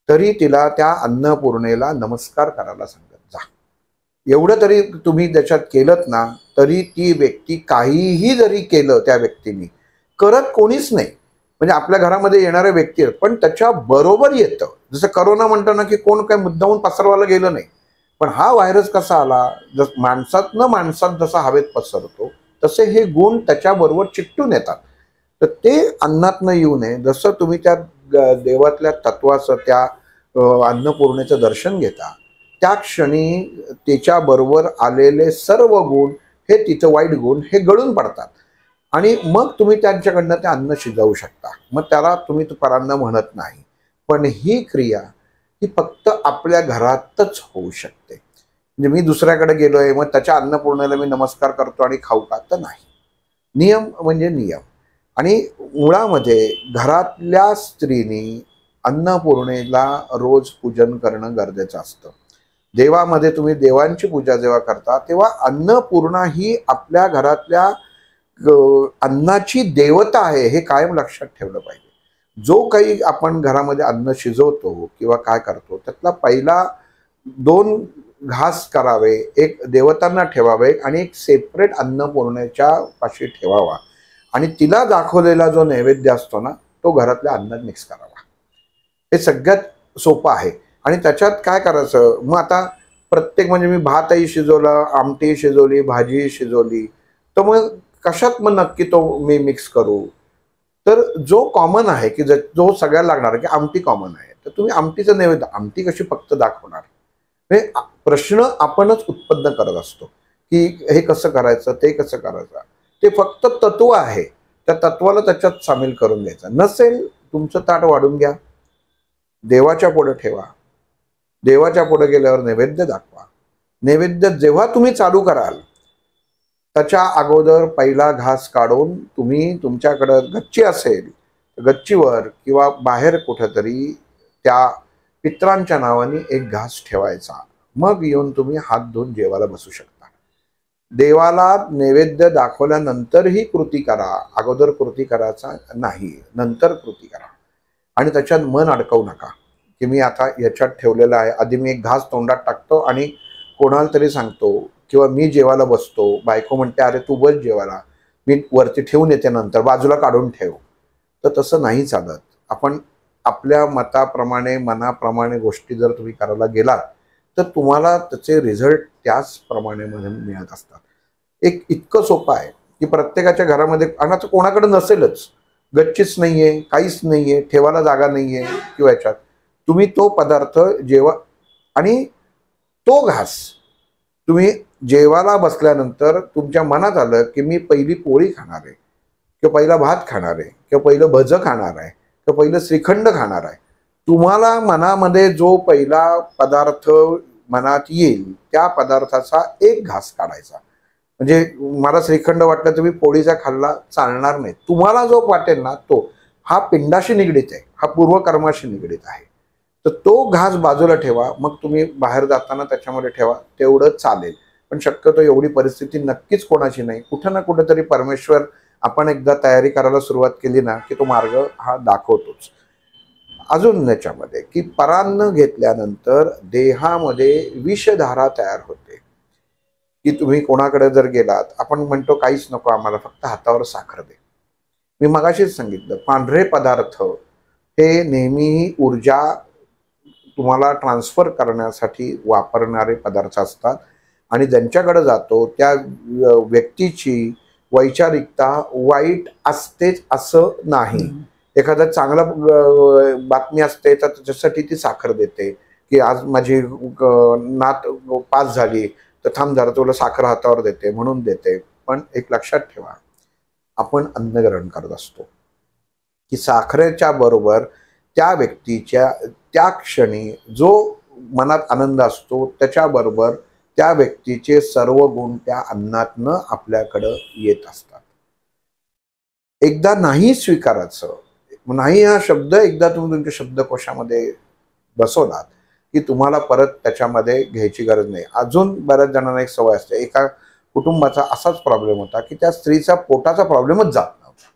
तरी तिला त्या अन्नपूर्णेला नमस्कार करायला सांगत जा. एवढं तरी तुम्ही त्याच्यात केलं ना तरी ती व्यक्ती काहीही जरी केलं त्या व्यक्तीने करत कोणीच नाही. म्हणजे आपल्या घरामध्ये येणाऱ्या व्यक्ती आहेत पण त्याच्या बरोबर येतं. जसं करोना म्हणतो ना की कोण काय मुद्दामून पसरवायला गेलं नाही, पण हा व्हायरस कसा आला, माणसात जसा हवेत पसरतो तसे हे गुण त्याच्याबरोबर चिकटून येतात. तर ते अन्नातनं येऊ नये. जसं तुम्ही त्या देवातल्या तत्वाचं त्या अन्नपूर्णेचं दर्शन घेता त्या क्षणी त्याच्याबरोबर आलेले सर्व गुण हे तिचं वाईट गुण हे गळून पडतात आणि मग तुम्ही त्यांच्याकडनं ते अन्न शिजवू शकता. मग त्याला तुम्ही परान्न म्हणत नाही. पण ही क्रिया ही फक्त आपल्या घरातच होऊ शकते. म्हणजे मी दुसऱ्याकडे गेलोय मग त्याच्या अन्नपूर्णेला मी नमस्कार करतो आणि खाऊ का, तर नाही. नियम म्हणजे नियम. आणि मुळामध्ये घरातल्या स्त्रीनी अन्नपूर्णेला रोज पूजन करणं गरजेचं असतं. देवामध्ये तुम्ही देवांची पूजा जेव्हा करता तेव्हा अन्नपूर्णा ही आपल्या घरातल्या अन्नाची देवता आहे हे कायम लक्षात ठेवलं पाहिजे. जो काही आपण घरामध्ये अन्न शिजवतो किंवा काय करतो त्यातला पहिला 2 घास करावे, एक देवतांना ठेवावे आणि एक सेपरेट अन्नपूर्णेच्या पाशी ठेवावा आणि तिला दाखवलेला जो नैवेद्य असतो ना तो घरातल्या अन्नात मिक्स करावा. हे सगळ्यात सोपं आहे. आणि त्याच्यात काय करायचं, मग आता प्रत्येक म्हणजे मी भातही शिजवला, आमटी शिजवली, भाजी शिजवली, तर मग कशात मग नक्की तो मी मिक्स करू. तर जो कॉमन आहे की जो सगळ्याला लागणार की आमटी कॉमन आहे तर तुम्ही आमटीचं नैवेद्य, आमटी कशी फक्त दाखवणार. हे प्रश्न आपणच उत्पन्न करत असतो की हे कसं करायचं, ते कसं करायचं. ते फक्त तत्व आहे, त्या तत्वाला त्याच्यात सामील करून घ्यायचं. नसेल तुमचं ताट वाढून घ्या, देवाच्या पुढे ठेवा, देवाच्या पुढे गेल्यावर नैवेद्य दाखवा. नैवेद्य जेव्हा तुम्ही चालू कराल त्याच्या अगोदर पहिला घास काढून तुम्ही तुमच्याकडं गच्ची असेल गच्चीवर किंवा बाहेर कुठेतरी त्या पित्रांच्या नावाने एक घास ठेवायचा. मग येऊन तुम्ही हात धुवून जेवायला बसू शकता. देवाला नैवेद्य दाखवल्यानंतर ही कृती करा, अगोदर कृती करायचा नाही, नंतर कृती करा. आणि त्याच्यात मन अडकवू नका की मी आता याच्यात ठेवलेलं आहे, आधी मी एक घास तोंडात टाकतो आणि कोणाला तरी सांगतो किंवा मी जेवायला बसतो, बायको म्हणते अरे तू बस जेवायला, मी वरती ठेवून येते नंतर, बाजूला काढून ठेव. तर तसं नाही चालत. आपण आपल्या मताप्रमाणे मनाप्रमाणे गोष्टी जर तुम्ही करायला गेलात तर तुम्हाला त्याचे रिझल्ट त्याचप्रमाणे मिळत असतात. एक इतकं सोपं आहे की प्रत्येकाच्या घरामध्ये अन्नाचं कोणाकडे नसेलच, गच्चीच नाहीये, काहीच नाहीये, ठेवायला जागा नाहीये किंवा याच्यात तुम्ही तो पदार्थ जेवा आणि तो घास तुम्ही जेवायला बसल्यानंतर तुमच्या मनात आलं की मी पहिली पोळी खाणार आहे किंवा पहिला भात खाणार आहे किंवा पहिलं भजं खाणार आहे किंवा पहिलं श्रीखंड खाणार आहे. तुम्हाला मनामध्ये जो पहिला पदार्थ मनात येईल त्या पदार्थाचा एक घास काढायचा. म्हणजे मला श्रीखंड वाटलं तर मी पोळीचा खाल्ला चालणार नाही. तुम्हाला जो वाटेल ना तो, हा पिंडाशी निगडीत आहे, हा पूर्वकर्माशी निगडीत आहे. तर तो घास बाजूला ठेवा, मग तुम्ही बाहेर जाताना त्याच्यामध्ये ठेवा, तेवढं चालेल. पण शक्यतो एवढी परिस्थिती नक्कीच कोणाची नाही. कुठं ना कुठेतरी परमेश्वर आपण एकदा तयारी करायला सुरुवात केली ना की तो मार्ग हा दाखवतोच. अजून याच्यामध्ये की परान्न घेतल्यानंतर देहामध्ये विषधारा तयार होते. की तुम्ही कोणाकडे जर गेलात, आपण म्हणतो काहीच नको आम्हाला, फक्त हातावर साखर दे. मी मगाशीच सांगितलं पांढरे पदार्थ हे नेहमी ऊर्जा तुम्हाला ट्रान्सफर करण्यासाठी वापरणारे पदार्थ असतात आणि ज्यांच्याकडे जातो त्या व्यक्तीची वैचारिकता वाईट असतेच असं नाही. एखादा चांगला बातमी असते तर त्याच्यासाठी ती साखर देते की आज माझी नात पास झाली तर थांब जरा तुला साखर हातावर देते म्हणून देते. पण एक लक्षात ठेवा, आपण अन्न ग्रहण करत असतो की साखरेच्या बरोबर त्या व्यक्तीच्या त्या क्षणी जो मनात आनंद असतो त्याच्याबरोबर त्या व्यक्तीचे सर्व गुण त्या अन्नातनं आपल्याकडं येत असतात. एकदा नाही स्वीकारायचं, नाही हा शब्द एकदा तुम्ही तुमच्या शब्दकोशामध्ये बसवलात की तुम्हाला परत त्याच्यामध्ये घ्यायची गरज नाही. अजून बऱ्याच जणांना एक सवय असते, एका कुटुंबाचा असाच प्रॉब्लेम होता की त्या स्त्रीचा पोटाचा प्रॉब्लेमच जात नव्हता.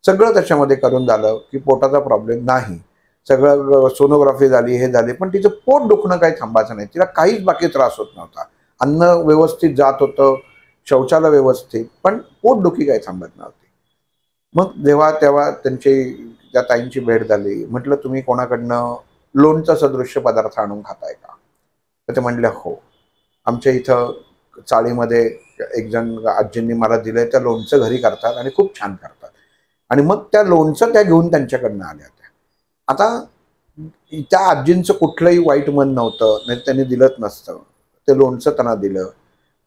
सगळं त्याच्यामध्ये करून झालं की पोटाचा प्रॉब्लेम नाही, सगळं सोनोग्राफी झाली, हे झाली, पण तिचं पोट दुखणं काही थांबायचं नाही. तिला काहीच बाकी त्रास होत नव्हता. अन्न व्यवस्थित जात होतं, शौचालय व्यवस्थित, पण पोटदुखी काही थांबत नव्हती. मग तेव्हा त्या ताईंची भेट झाली. म्हटलं, तुम्ही कोणाकडनं लोणचं सदृश्य पदार्थ आणून खाताय का? तर ते म्हणले, हो. आमच्या इथं चाळीमध्ये एक जण आजींनी मला दिलंय, त्या लोणचं घरी करतात आणि खूप छान करतात. आणि मग त्या लोणचं त्या घेऊन त्यांच्याकडनं आल्या होत्या. आता त्या आजींचं कुठलंही वाईट मन नव्हतं, नाही त्यांनी दिलंच नसतं. ते लोणचं त्यांना दिलं,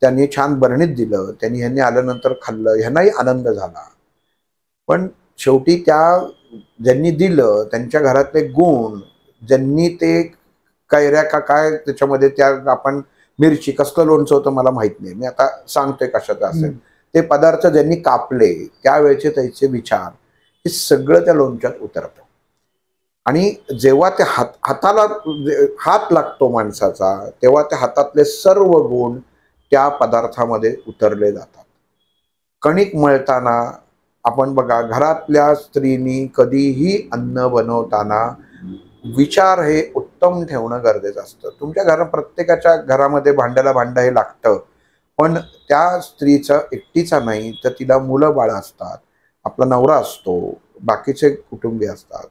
त्यांनी छान बरणीत दिलं, त्यांनी ह्यांनी आल्यानंतर खाल्लं, ह्यांनाही आनंद झाला. पण शेवटी ज्यांनी दिलं त्यांच्या घरातले गुण, ज्यांनी ते कैऱ्या का काय त्याच्यामध्ये त्या आपण मिरची कसलं लोणचं होतं मला माहित नाही, मी आता सांगतोय कशाचं असेल, ते पदार्थ ज्यांनी कापले त्यावेळेचे त्याचे विचार, हे सगळं त्या लोणच्यात उतरतं. आणि जेव्हा ते हाताला हात लागतो माणसाचा, तेव्हा त्या हातातले सर्व गुण त्या पदार्थामध्ये उतरले जातात. कणिक मळताना आपण बघा, घरातल्या स्त्रीनी कधीही अन्न बनवताना विचार हे उत्तम ठेवणं गरजेचं असतं. तुमच्या प्रत्येकाच्या घरामध्ये भांड्याला भांडं हे लागतं, पण त्या स्त्रीचं एकटीचा नाही, तर तिला मुलं बाळ असतात, आपला नवरा असतो, बाकीचे कुटुंबीय असतात.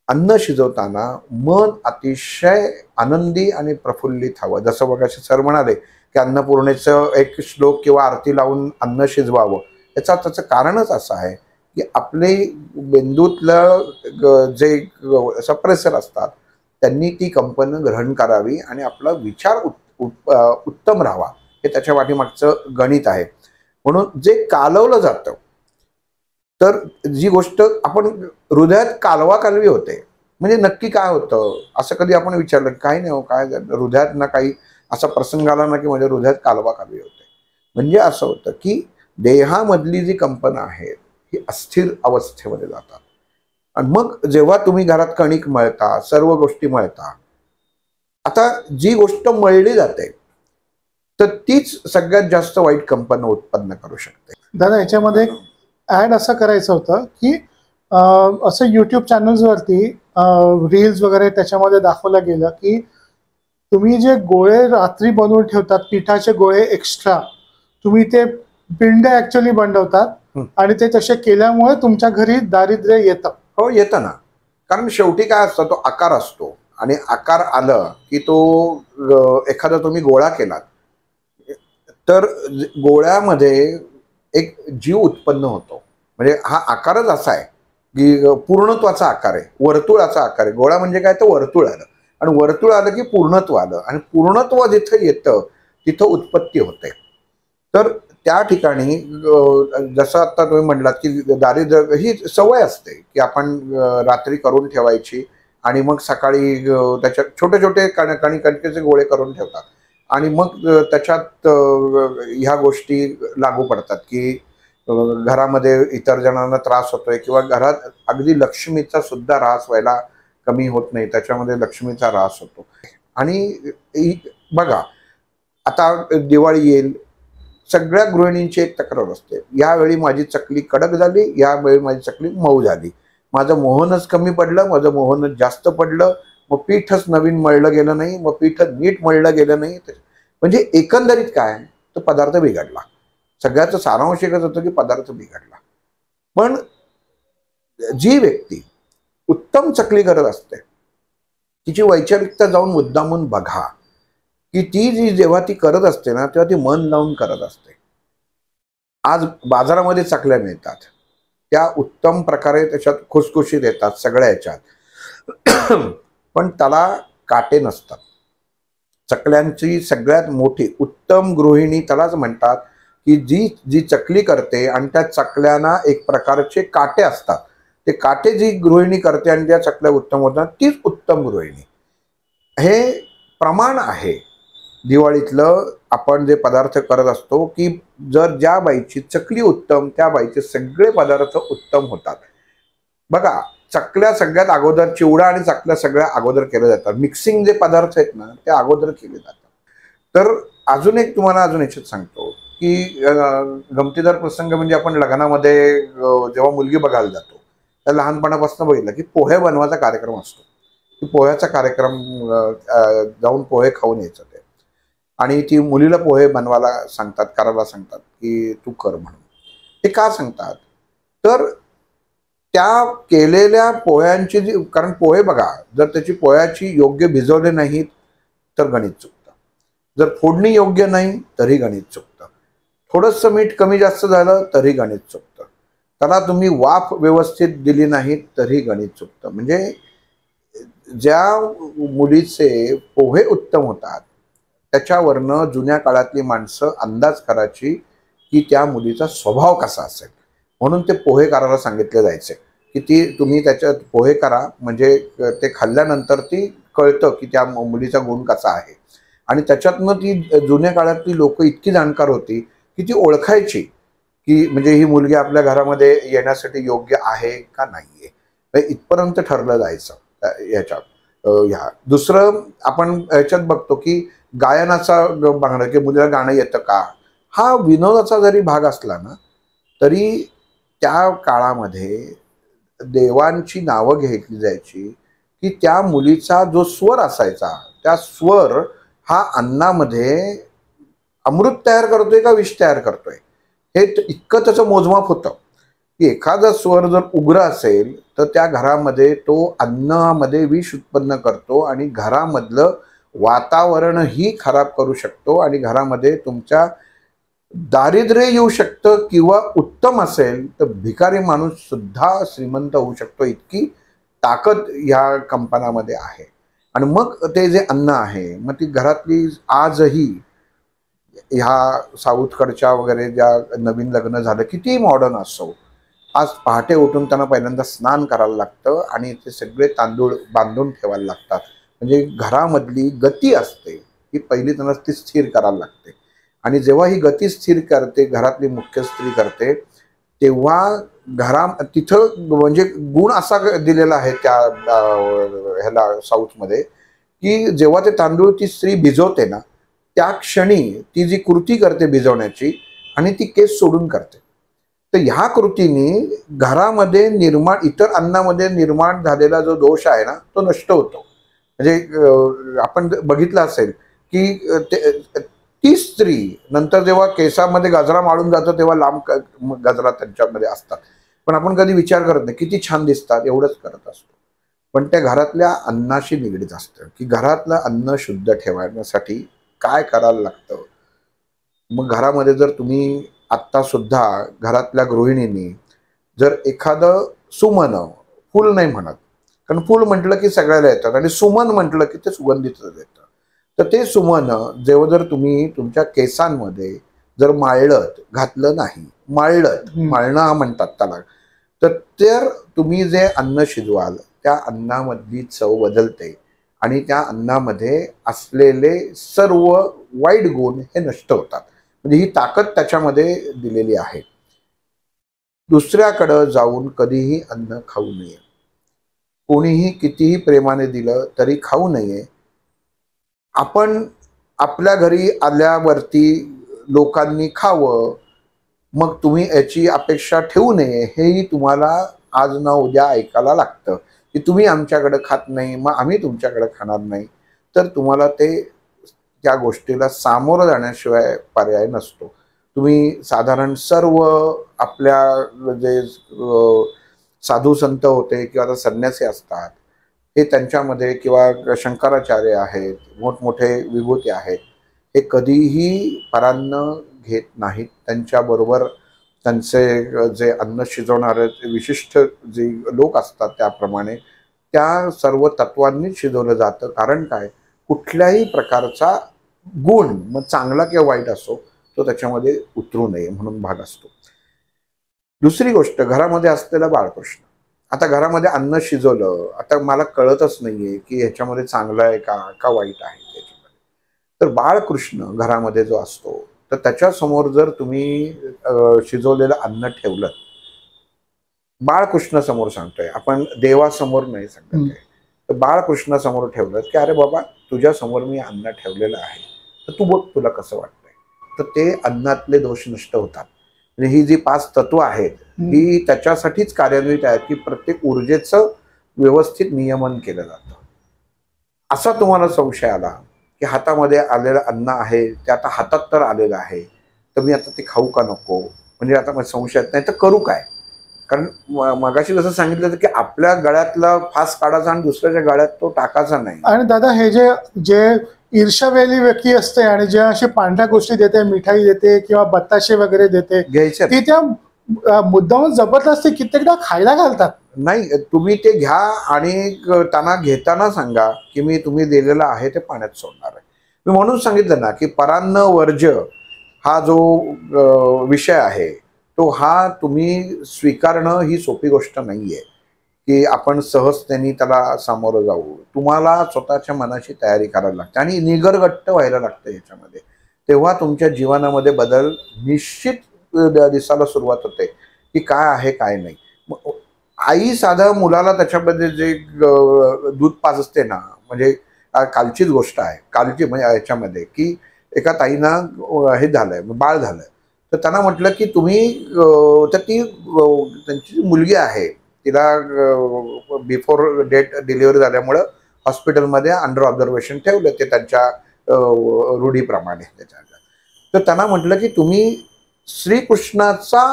अन्न शिजवताना मन अतिशय आनंदी आणि प्रफुल्लित हवं. जसं बघाशी सर म्हणाले की अन्नपूर्णेचं एक श्लोक किंवा आरती लावून अन्न शिजवावं, त्याचं कारणच असं आहे की आपले मेंदूतलं जे सप्रेसर असतात त्यांनी ती कंपन ग्रहण करावी आणि आपला विचार उत्तम राहावा, हे त्याच्या पाठीमागचं गणित आहे. म्हणून जे कालवलं जातं, तर जी गोष्ट आपण हृदयात कालवा कालवी होते, म्हणजे नक्की काय होतं असं कधी आपण विचारलं? काही नाही हो, काय हृदयात ना काही असा प्रसंग आला ना की माझ्या हृदयात कालवा कालवी होते. म्हणजे असं होतं की देहामधली जी कंपनं आहेत ही अस्थिर अवस्थेमध्ये जातात. आणि मग जेव्हा तुम्ही घरात कणिक मळता, सर्व गोष्टी मळता, आता जी गोष्ट मळली जाते तर तीच सगळ्यात जास्त वाईट कंपनं उत्पन्न करू शकते. दादा, याच्यामध्ये ऍड असं करायचं होतं की असं यूट्यूब चॅनल्सवरती रील्स वगैरे त्याच्यामध्ये दाखवलं गेलं की तुम्ही जे गोळे रात्री बनवून ठेवतात, पिठाचे गोळे एक्स्ट्रा, तुम्ही ते पिंड ऍक्च्युअली बनवतात आणि ते तसे केल्यामुळे तुमच्या घरी दारिद्र्य येतं. हो, येतं ना. कारण शेवटी काय असतं, तो आकार असतो आणि आकार आलं की तो एखादा तुम्ही गोळा केलात तर गोळ्यामध्ये एक जीव उत्पन्न होतो. म्हणजे हा आकारच असा आहे की पूर्णत्वाचा आकार आहे, वर्तुळाचा आकार आहे. गोळा म्हणजे काय, तर वर्तुळ आलं, आणि वर्तुळ आलं की पूर्णत्व आलं, आणि पूर्णत्व जिथं येतं तिथं उत्पत्ती होते. तर त्या ठिकाणी जसं आता तुम्ही म्हणलात की दारिद्र्य ही सवय असते की आपण रात्री करून ठेवायची आणि मग सकाळी त्याच्यात छोटे छोटे कणकेचे गोळे करून ठेवतात आणि मग त्याच्यात ह्या गोष्टी लागू पडतात की घरामध्ये इतर जणांना त्रास होतोय किंवा घरात अगदी लक्ष्मीचा सुद्धा ऱ्हास व्हायला कमी होत नाही, त्याच्यामध्ये लक्ष्मीचा ऱ्हास होतो. आणि बघा, आता दिवाळी येईल, सगळ्या गृहिणींची एक तक्रार असते, यावेळी माझी चकली कडक झाली, यावेळी माझी चकली मऊ झाली, माझं मोहनच कमी पडलं, माझं मोहनच जास्त पडलं, मग पीठच नवीन मळलं गेलं नाही, मग पीठ नीट मळलं गेलं नाही. म्हणजे एकंदरीत काय, तर पदार्थ बिघडला. सगळ्याचं सारांश एकच होतं की पदार्थ बिघडला. पण जी व्यक्ती उत्तम चकली करत असते, तिची वैचारिकता जाऊन मुद्दामून बघा की ती जेव्हा ती करत असते ना, तेव्हा ती मन लावून करत असते. आज बाजारामध्ये चकल्या मिळतात, त्या उत्तम प्रकारे त्याच्यात खुसखुशीत येतात सगळ्या ह्याच्यात, पण त्याला काटे नसतात. चकल्यांची सगळ्यात मोठी उत्तम गृहिणी त्यालाच म्हणतात की जी चकली करते आणि त्या चकल्यांना एक प्रकारचे काटे असतात, ते काटे जी गृहिणी करते आणि त्या चकल्या उत्तम होतात, तीच उत्तम गृहिणी. हे प्रमाण आहे दिवाळीतलं. आपण जे पदार्थ करत असतो की जर ज्या बाईची चकली उत्तम, त्या बाईचे सगळे पदार्थ उत्तम होतात. बघा, चकल्या सगळ्यात अगोदर, चिवडा आणि चकल्या सगळ्या अगोदर केल्या जातात. मिक्सिंग जे पदार्थ आहेत ना ते अगोदर केले जातात. तर अजून एक तुम्हाला अजून याच्यात सांगतो की गमतीदार प्रसंग म्हणजे आपण लग्नामध्ये जेव्हा मुलगी बघायला जातो त्या लहानपणापासून बघितलं की पोहे बनवायचा कार्यक्रम असतो. की पोह्याचा कार्यक्रम जाऊन पोहे खाऊन यायचं ते, आणि ती मुलीला पोहे बनवायला सांगतात, करायला सांगतात की तू कर म्हणून. हे का सांगतात तर त्या केलेल्या पोह्यांची जी, कारण पोहे बघा जर त्याची पोह्याची योग्य भिजवले नाहीत तर गणित चुकतं, जर फोडणी योग्य नाही तरी गणित चुकतं, थोडंसं मीठ कमी जास्त झालं तरी गणित चुकतं, त्याला तुम्ही वाफ व्यवस्थित दिली नाही तरी गणित चुकतं. म्हणजे ज्या मुलीचे पोहे उत्तम होतात त्याच्यावरनं जुन्या काळातली माणसं अंदाज करायची की त्या मुलीचा स्वभाव कसा असेल, म्हणून ते पोहे करायला सांगितले जायचे की ती तुम्ही त्याच्यात पोहे करा, म्हणजे ते खाल्ल्यानंतर ती कळतं की त्या मुलीचा गुण कसा आहे. आणि त्याच्यातनं ती जुन्या काळातली लोक इतकी जाणकार होती की ती ओळखायची की म्हणजे ही मुलगी आपल्या घरामध्ये येण्यासाठी योग्य आहे का नाहीये, इथपर्यंत ठरलं जायचं याच्यात. ह्या दुसरं आपण याच्यात बघतो की गायनाचा बघणं की मुलीला गाणं येतं का, हा विनोदाचा जरी भाग असला ना तरी त्या काळामध्ये देवांची नावं घेतली जायची की त्या मुलीचा जो स्वर असायचा त्या स्वर हा अन्नामध्ये अमृत तयार करतोय का विष तयार करतोय, हे इतकं त्याचं मोजमाप होतं की एखादा स्वर जर उग्र असेल तर त्या घरामध्ये तो अन्नामध्ये विष उत्पन्न करतो आणि घरामधलं वातावरणही खराब करू शकतो आणि घरामध्ये तुमच्या दारिद्र्य येऊ शकतं, किंवा उत्तम असेल तर भिकारी माणूस सुद्धा श्रीमंत होऊ शकतो, इतकी ताकद या कंपनामध्ये आहे. आणि मग ते जे अन्न आहे मग ती घरातली आजही ह्या साऊथकडच्या वगैरे ज्या नवीन लग्न झालं किती मॉडर्न असो, आज पहाटे उठून त्यांना पहिल्यांदा स्नान करायला लागतं आणि ते सगळे तांदूळ बांधून ठेवायला लागतात. म्हणजे घरामधली गती असते ही पहिली त्यांना ती स्थिर करायला लागते. आणि जेव्हा ही गती स्थिर करते घरातली मुख्य स्त्री करते तेव्हा तिथं म्हणजे गुण असा दिलेला आहे त्या ह्याला साऊथमध्ये की जेव्हा ते तांदूळ ती स्त्री भिजवते ना त्या क्षणी ती जी कृती करते भिजवण्याची आणि ती केस सोडून करते, तर ह्या कृतीने घरामध्ये निर्माण इतर अन्नामध्ये निर्माण झालेला जो दोष आहे ना तो नष्ट होतो. म्हणजे आपण बघितलं असेल की ती स्त्री नंतर जेव्हा केसामध्ये गजरा माळून जातो तेव्हा लांब गजरा त्यांच्यामध्ये असतात, पण आपण कधी विचार करत नाही किती छान दिसतात एवढंच करत असतो. पण त्या घरातल्या अन्नाशी निगडीत असतं की घरातलं अन्न शुद्ध ठेवण्यासाठी काय करायला लागतं. मग घरामध्ये जर तुम्ही आत्ता सुद्धा घरातल्या गृहिणींनी जर एखादं सुमन, फुल नाही म्हणत कारण फुल म्हटलं की सगळ्याला येतात आणि सुमन म्हटलं की ते सुगंधित येतं, तर ते सुमन जेव्हा जर तुम्ही तुमच्या केसांमध्ये जर माळत घातलं नाही, माळणं म्हणतात त्याला, तर तुम्ही जे अन्न शिजवाल त्या अन्नामधली चव बदलते आणि त्या अन्नामध्ये असलेले सर्व वाईट गुण हे नष्ट होतात. म्हणजे ही ताकद त्याच्यामध्ये दिलेली आहे. दुसऱ्याकडं जाऊन कधीही अन्न खाऊ नये, कोणीही कितीही प्रेमाने दिलं तरी खाऊ नये. आपण आपल्या घरी आल्यावरती लोकांनी खावं मग तुम्ही याची अपेक्षा ठेवू नये, हेही तुम्हाला आज ना उद्या ऐकायला लागतं की तुम्ही आमच्याकडे खात नाही मग आम्ही तुमच्याकडे खाणार नाही. तर तुम्हाला ते त्या गोष्टीला सामोरं जाण्याशिवाय पर्याय नसतो. तुम्ही साधारण सर्व आपल्या जे साधू संत होते किंवा आता संन्यासी असतात हे त्यांच्यामध्ये किंवा शंकराचार्य आहेत, मोठमोठे विभूती आहेत, हे कधीही परान्न घेत नाहीत. त्यांच्याबरोबर त्यांचे जे अन्न शिजवणारे विशिष्ट जे लोक असतात त्याप्रमाणे त्या सर्व तत्वांनी शिजवलं जातं. कारण काय, कुठल्याही प्रकारचा गुण मग चांगला किंवा वाईट असो तो त्याच्यामध्ये उतरू नये म्हणून भाग असतो. दुसरी गोष्ट, घरामध्ये असलेला बाळकृष्ण. आता घरामध्ये अन्न शिजवलं, आता मला कळतच नाहीये की ह्याच्यामध्ये चांगलं आहे का वाईट आहे त्याच्यामध्ये, तर बाळकृष्ण घरामध्ये जो असतो तर त्याच्यासमोर जर तुम्ही शिजवलेलं अन्न ठेवलं बाळकृष्ण समोर सांगतोय, आपण देवासमोर नाही सांगतोय. तर बाळकृष्ण समोर ठेवलं की अरे बाबा तुझ्या समोर मी अन्न ठेवलेलं आहे, तर तू बघ तुला कसं वाटतंय. तर ते अन्नातले दोष नष्ट होतात. म्हणजे ही जी 5 तत्व आहेत ही त्याच्यासाठीच कार्यान्वित आहेत की प्रत्येक ऊर्जेचं व्यवस्थित नियमन केलं जातं. असा तुम्हाला संशय आला की हातामध्ये आलेलं अन्न आहे ते आता हातात तर आलेलं आहे, तर मी आता ते खाऊ का नको, म्हणजे आता मला संशय येत नाही तर करू काय. कारण मगाशी जसं सांगितलं की आपल्या गळ्यातला फास काढायचा आणि दुसऱ्याच्या गळ्यात तो टाकायचा नाही. आणि दादा हे जे जे ईर्ष्यावेली व्यक्ती असते आणि जे अशी पांढऱ्या गोष्टी देते, मिठाई देते किंवा बत्ताशे वगैरे देते, घ्यायचे ती त्या मुद्दामून जबरदस्ती कित्येकदा खायला घालतात. नाही, तुम्ही ते घ्या आणि त्यांना घेताना सांगा की मी तुम्ही दिलेलं आहे ते पाण्यात सोडणार आहे. मी म्हणून सांगितलं ना की परान्न वर्ज्य हा जो विषय आहे तो हा तुम्ही स्वीकारणं ही सोपी गोष्ट नाहीये की आपण सहजतेने त्याला सामोरं जाऊ. तुम्हाला स्वतःच्या मनाची तयारी करायला लागते आणि निगरगट्ट व्हायला लागतं ह्याच्यामध्ये. तेव्हा तुमच्या जीवनामध्ये बदल निश्चित दिसायला सुरुवात होते की काय आहे काय नाही. आई साधं मुलाला त्याच्यामध्ये जे दूध पाजते ना, म्हणजे कालचीच गोष्ट आहे, कालची म्हणजे याच्यामध्ये की एका ताईनं हे झालंय, बाळ झालंय, तर त्यांना म्हटलं की तुम्ही तर ती त्यांची मुलगी आहे तिला बिफोर डेट डिलिव्हरी झाल्यामुळं हॉस्पिटलमध्ये अंडर ऑब्झर्वेशन ठेवलं ते त्यांच्या रूढीप्रमाणे. तर त्यांना म्हटलं की तुम्ही श्रीकृष्णाचा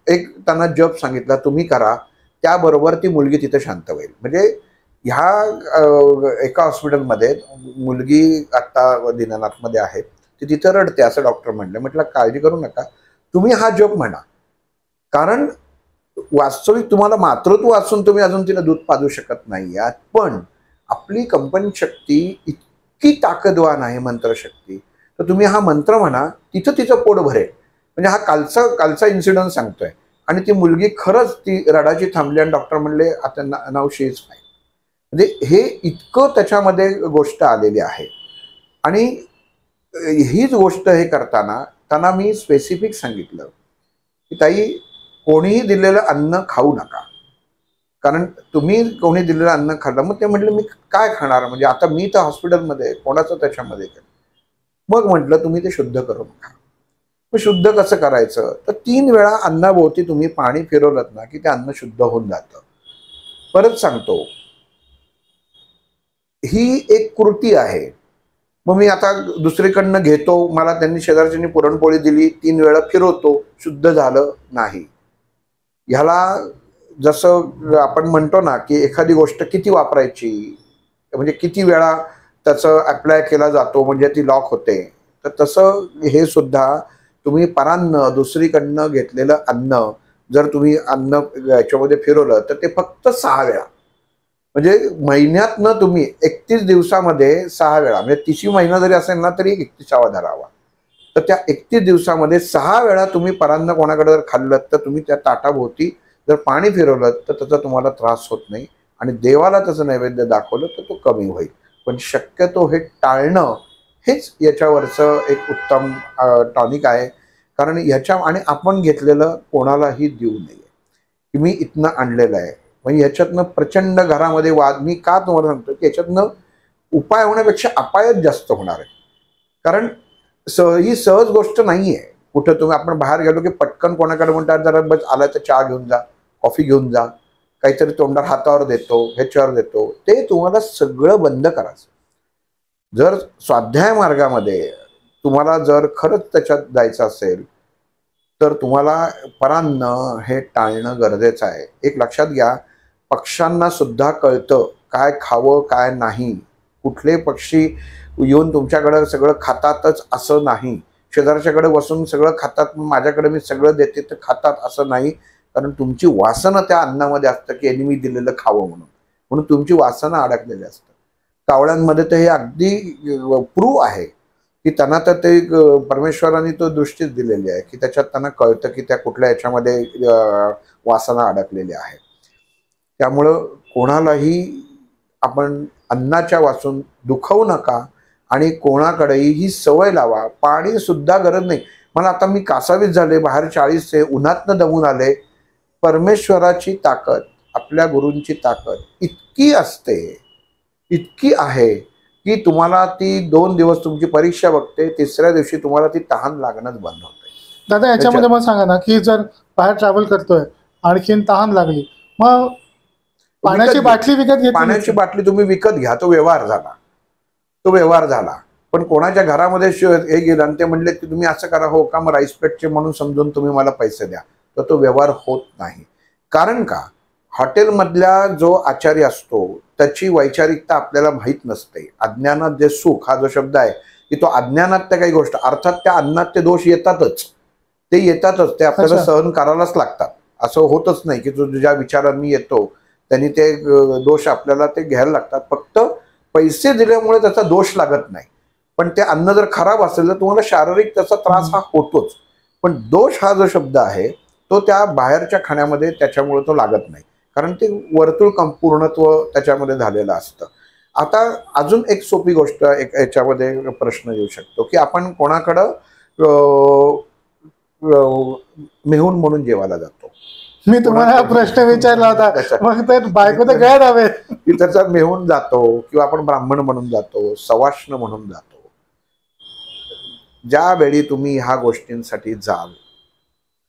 एक त्यांना जप सांगितला तुम्ही करा, त्याबरोबर ती मुलगी तिथे शांत होईल. म्हणजे ह्या एका हॉस्पिटलमध्ये मुलगी आत्ता दीनानाथमध्ये आहे, ती तिथं रडते असं डॉक्टर म्हणले. म्हटलं काळजी करू नका, तुम्ही हा जप म्हणा, कारण वास्तविक तुम्हाला मातृत्व असून तुम्ही अजून तिला दूध पाजू शकत नाही आहात, पण आपली कंपन शक्ती इतकी ताकदवान आहे मंत्रशक्ती, तर तुम्ही हा मंत्र म्हणा, तिथं तिचं पोट भरेल. म्हणजे हा कालचा इन्सिडेंट सांगतोय. आणि ती मुलगी खरंच ती रडाची थांबली आणि डॉक्टर म्हणले आता नाव शी इज फाईन. म्हणजे हे इतकं त्याच्यामध्ये गोष्ट आलेली आहे. आणि हीच गोष्ट हे करताना त्यांना मी स्पेसिफिक सांगितलं की ताई कोणीही दिलेलं अन्न खाऊ नका, कारण तुम्ही कोणी दिलेलं अन्न खाल्लं. मग ते म्हटलं मी काय खाणार, म्हणजे आता मी तर हॉस्पिटलमध्ये कोणाचं त्याच्यामध्ये केलं. मग म्हटलं तुम्ही ते शुद्ध करू नका. मग शुद्ध कसं करायचं, तर 3 वेळा अन्नाभोवती तुम्ही पाणी फिरवलं ना की ते अन्न शुद्ध होऊन जातं. परत सांगतो, ही एक कृती आहे. मग मी आता दुसरीकडनं घेतो, मला त्यांनी शेजारच्यांनी पुरणपोळी दिली, 3 वेळा फिरवतो, शुद्ध झालं नाही. ह्याला जसं आपण म्हणतो ना की एखादी गोष्ट किती वापरायची, म्हणजे किती वेळा त्याचं अप्लाय केला जातो म्हणजे ती लॉक होते, तर तसं हे सुद्धा तुम्ही परान्न दुसरीकडनं घेतलेलं अन्न जर तुम्ही अन्न याच्यामध्ये फिरवलं तर ते फक्त 6 वेळा, म्हणजे महिन्यातनं तुम्ही 31 दिवसामध्ये 6 वेळा, म्हणजे 30 महिना जरी असेल ना तरी 31वा धरावा. तर त्या 31 दिवसामध्ये 6 वेळा तुम्ही परान्न कोणाकडे जर खाल्लं तर तुम्ही त्या ताटाभोवती जर पाणी फिरवलं तर त्याचा तुम्हाला त्रास होत नाही आणि देवाला त्याचं नैवेद्य दाखवलं तर तो कमी होईल. पण शक्यतो हे टाळणं हेच याच्यावरचं एक उत्तम टॉनिक आहे. कारण ह्याच्या आणि आपण घेतलेलं कोणालाही देऊ नये की मी इथनं आणलेलं आहे. म्हणजे ह्याच्यातनं प्रचंड घरामध्ये वाद, मी का तुम्हाला सांगतो की याच्यातनं उपाय होण्यापेक्षा अपायच जास्त होणार आहे. कारण ही सहज गोष्ट नाही आहे. कुठं तुम्ही आपण बाहेर गेलो की पटकन कोणाकडे म्हणतात जरा बस आला तर चहा घेऊन जा, कॉफी घेऊन जा, काहीतरी तोंडावर हातावर देतो, ह्याच्यावर देतो, ते तुम्हाला सगळं बंद करायचं. जर स्वाध्याय मार्गामध्ये तुम्हाला जर खरंच त्याच्यात जायचं असेल तर तुम्हाला परान्न हे टाळणं गरजेचं आहे. एक लक्षात घ्या, पक्ष्यांना सुद्धा कळतं काय खावं काय नाही. कुठले पक्षी येऊन तुमच्याकडं सगळं खातातच असं नाही, शेजारच्याकडे बसून सगळं खातात, माझ्याकडे मी सगळं देते तर खातात असं नाही. कारण तुमची वासना त्या अन्नामध्ये असतं की यांनी मी दिलेलं खावं म्हणून तुमची वासना अडकलेली असतं. कावळ्यांमध्ये तर हे अगदी प्रूव्ह आहे की त्यांना तर ते परमेश्वरांनी तो दृष्टीच दिलेली आहे की त्याच्यात त्यांना कळतं की त्या कुठल्या याच्यामध्ये वासना अडकलेल्या आहेत. त्यामुळं कोणालाही आपण अन्नाच्या वाचून दुखवू नका आणि कोणाकडेही ही सवय लावा. पाणी सुद्धा गरज नाही. मला आता मी कासावीस झाले, बाहेर 40 उन्हातनं दमून आले, परमेश्वराची ताकद, आपल्या गुरूंची ताकद इतकी असते, इतकी आहे की तुम्हाला ती 2 दिवस तुमची परीक्षा बघते, तिसऱ्या दिवशी तुम्हाला ती तहान लागणंच बंद होते. दादा याच्यामध्ये मला सांगा ना की जर बाहेर ट्रॅव्हल करतोय आणखीन तहान लागली, मग पाण्याची बाटली विकत घेतली, पाण्याची बाटली तुम्ही विकत घ्या, तो व्यवहार झाला, तो व्यवहार झाला. पण कोणाच्या घरामध्ये हे गेलं आणि ते म्हणले की तुम्ही असं करा, हो का, मग राईस पेटचे म्हणून समजून तुम्ही मला पैसे द्या, तर तो व्यवहार होत नाही. कारण का, हॉटेलमधला जो आचार्य असतो त्याची वैचारिकता आपल्याला माहीत नसते. अज्ञानात जे सुख हा जो शब्द आहे की तो अज्ञानात त्या काही गोष्ट, अर्थात त्या अन्नात ते दोष येतातच, ते येतातच, ते आपल्याला सहन करायलाच लागतात. असं होतच नाही की तुझ्या विचारांनी येतो त्यांनी ते दोष आपल्याला ते घ्यायला लागतात. फक्त पैसे दिल्यामुळे त्याचा दोष लागत नाही. पण ते अन्न जर खराब असेल तर तुम्हाला शारीरिक त्याचा त्रास हा होतोच. पण दोष हा जो शब्द आहे तो त्या बाहेरच्या खाण्यामध्ये त्याच्यामुळे तो लागत नाही, कारण ते वर्तुळ पूर्णत्व त्याच्यामध्ये झालेलं असतं. आता अजून एक सोपी गोष्ट एक याच्यामध्ये प्रश्न येऊ शकतो की आपण कोणाकडं मेहून म्हणून जेवायला जातो. मी तुम्हाला हा प्रश्न विचारला होता, मग तर बायको तर काय हवे की त्याचा मेहून जातो, किंवा आपण ब्राह्मण म्हणून जातो, सवाष्ण म्हणून जातो. ज्यावेळी तुम्ही ह्या गोष्टींसाठी जाल,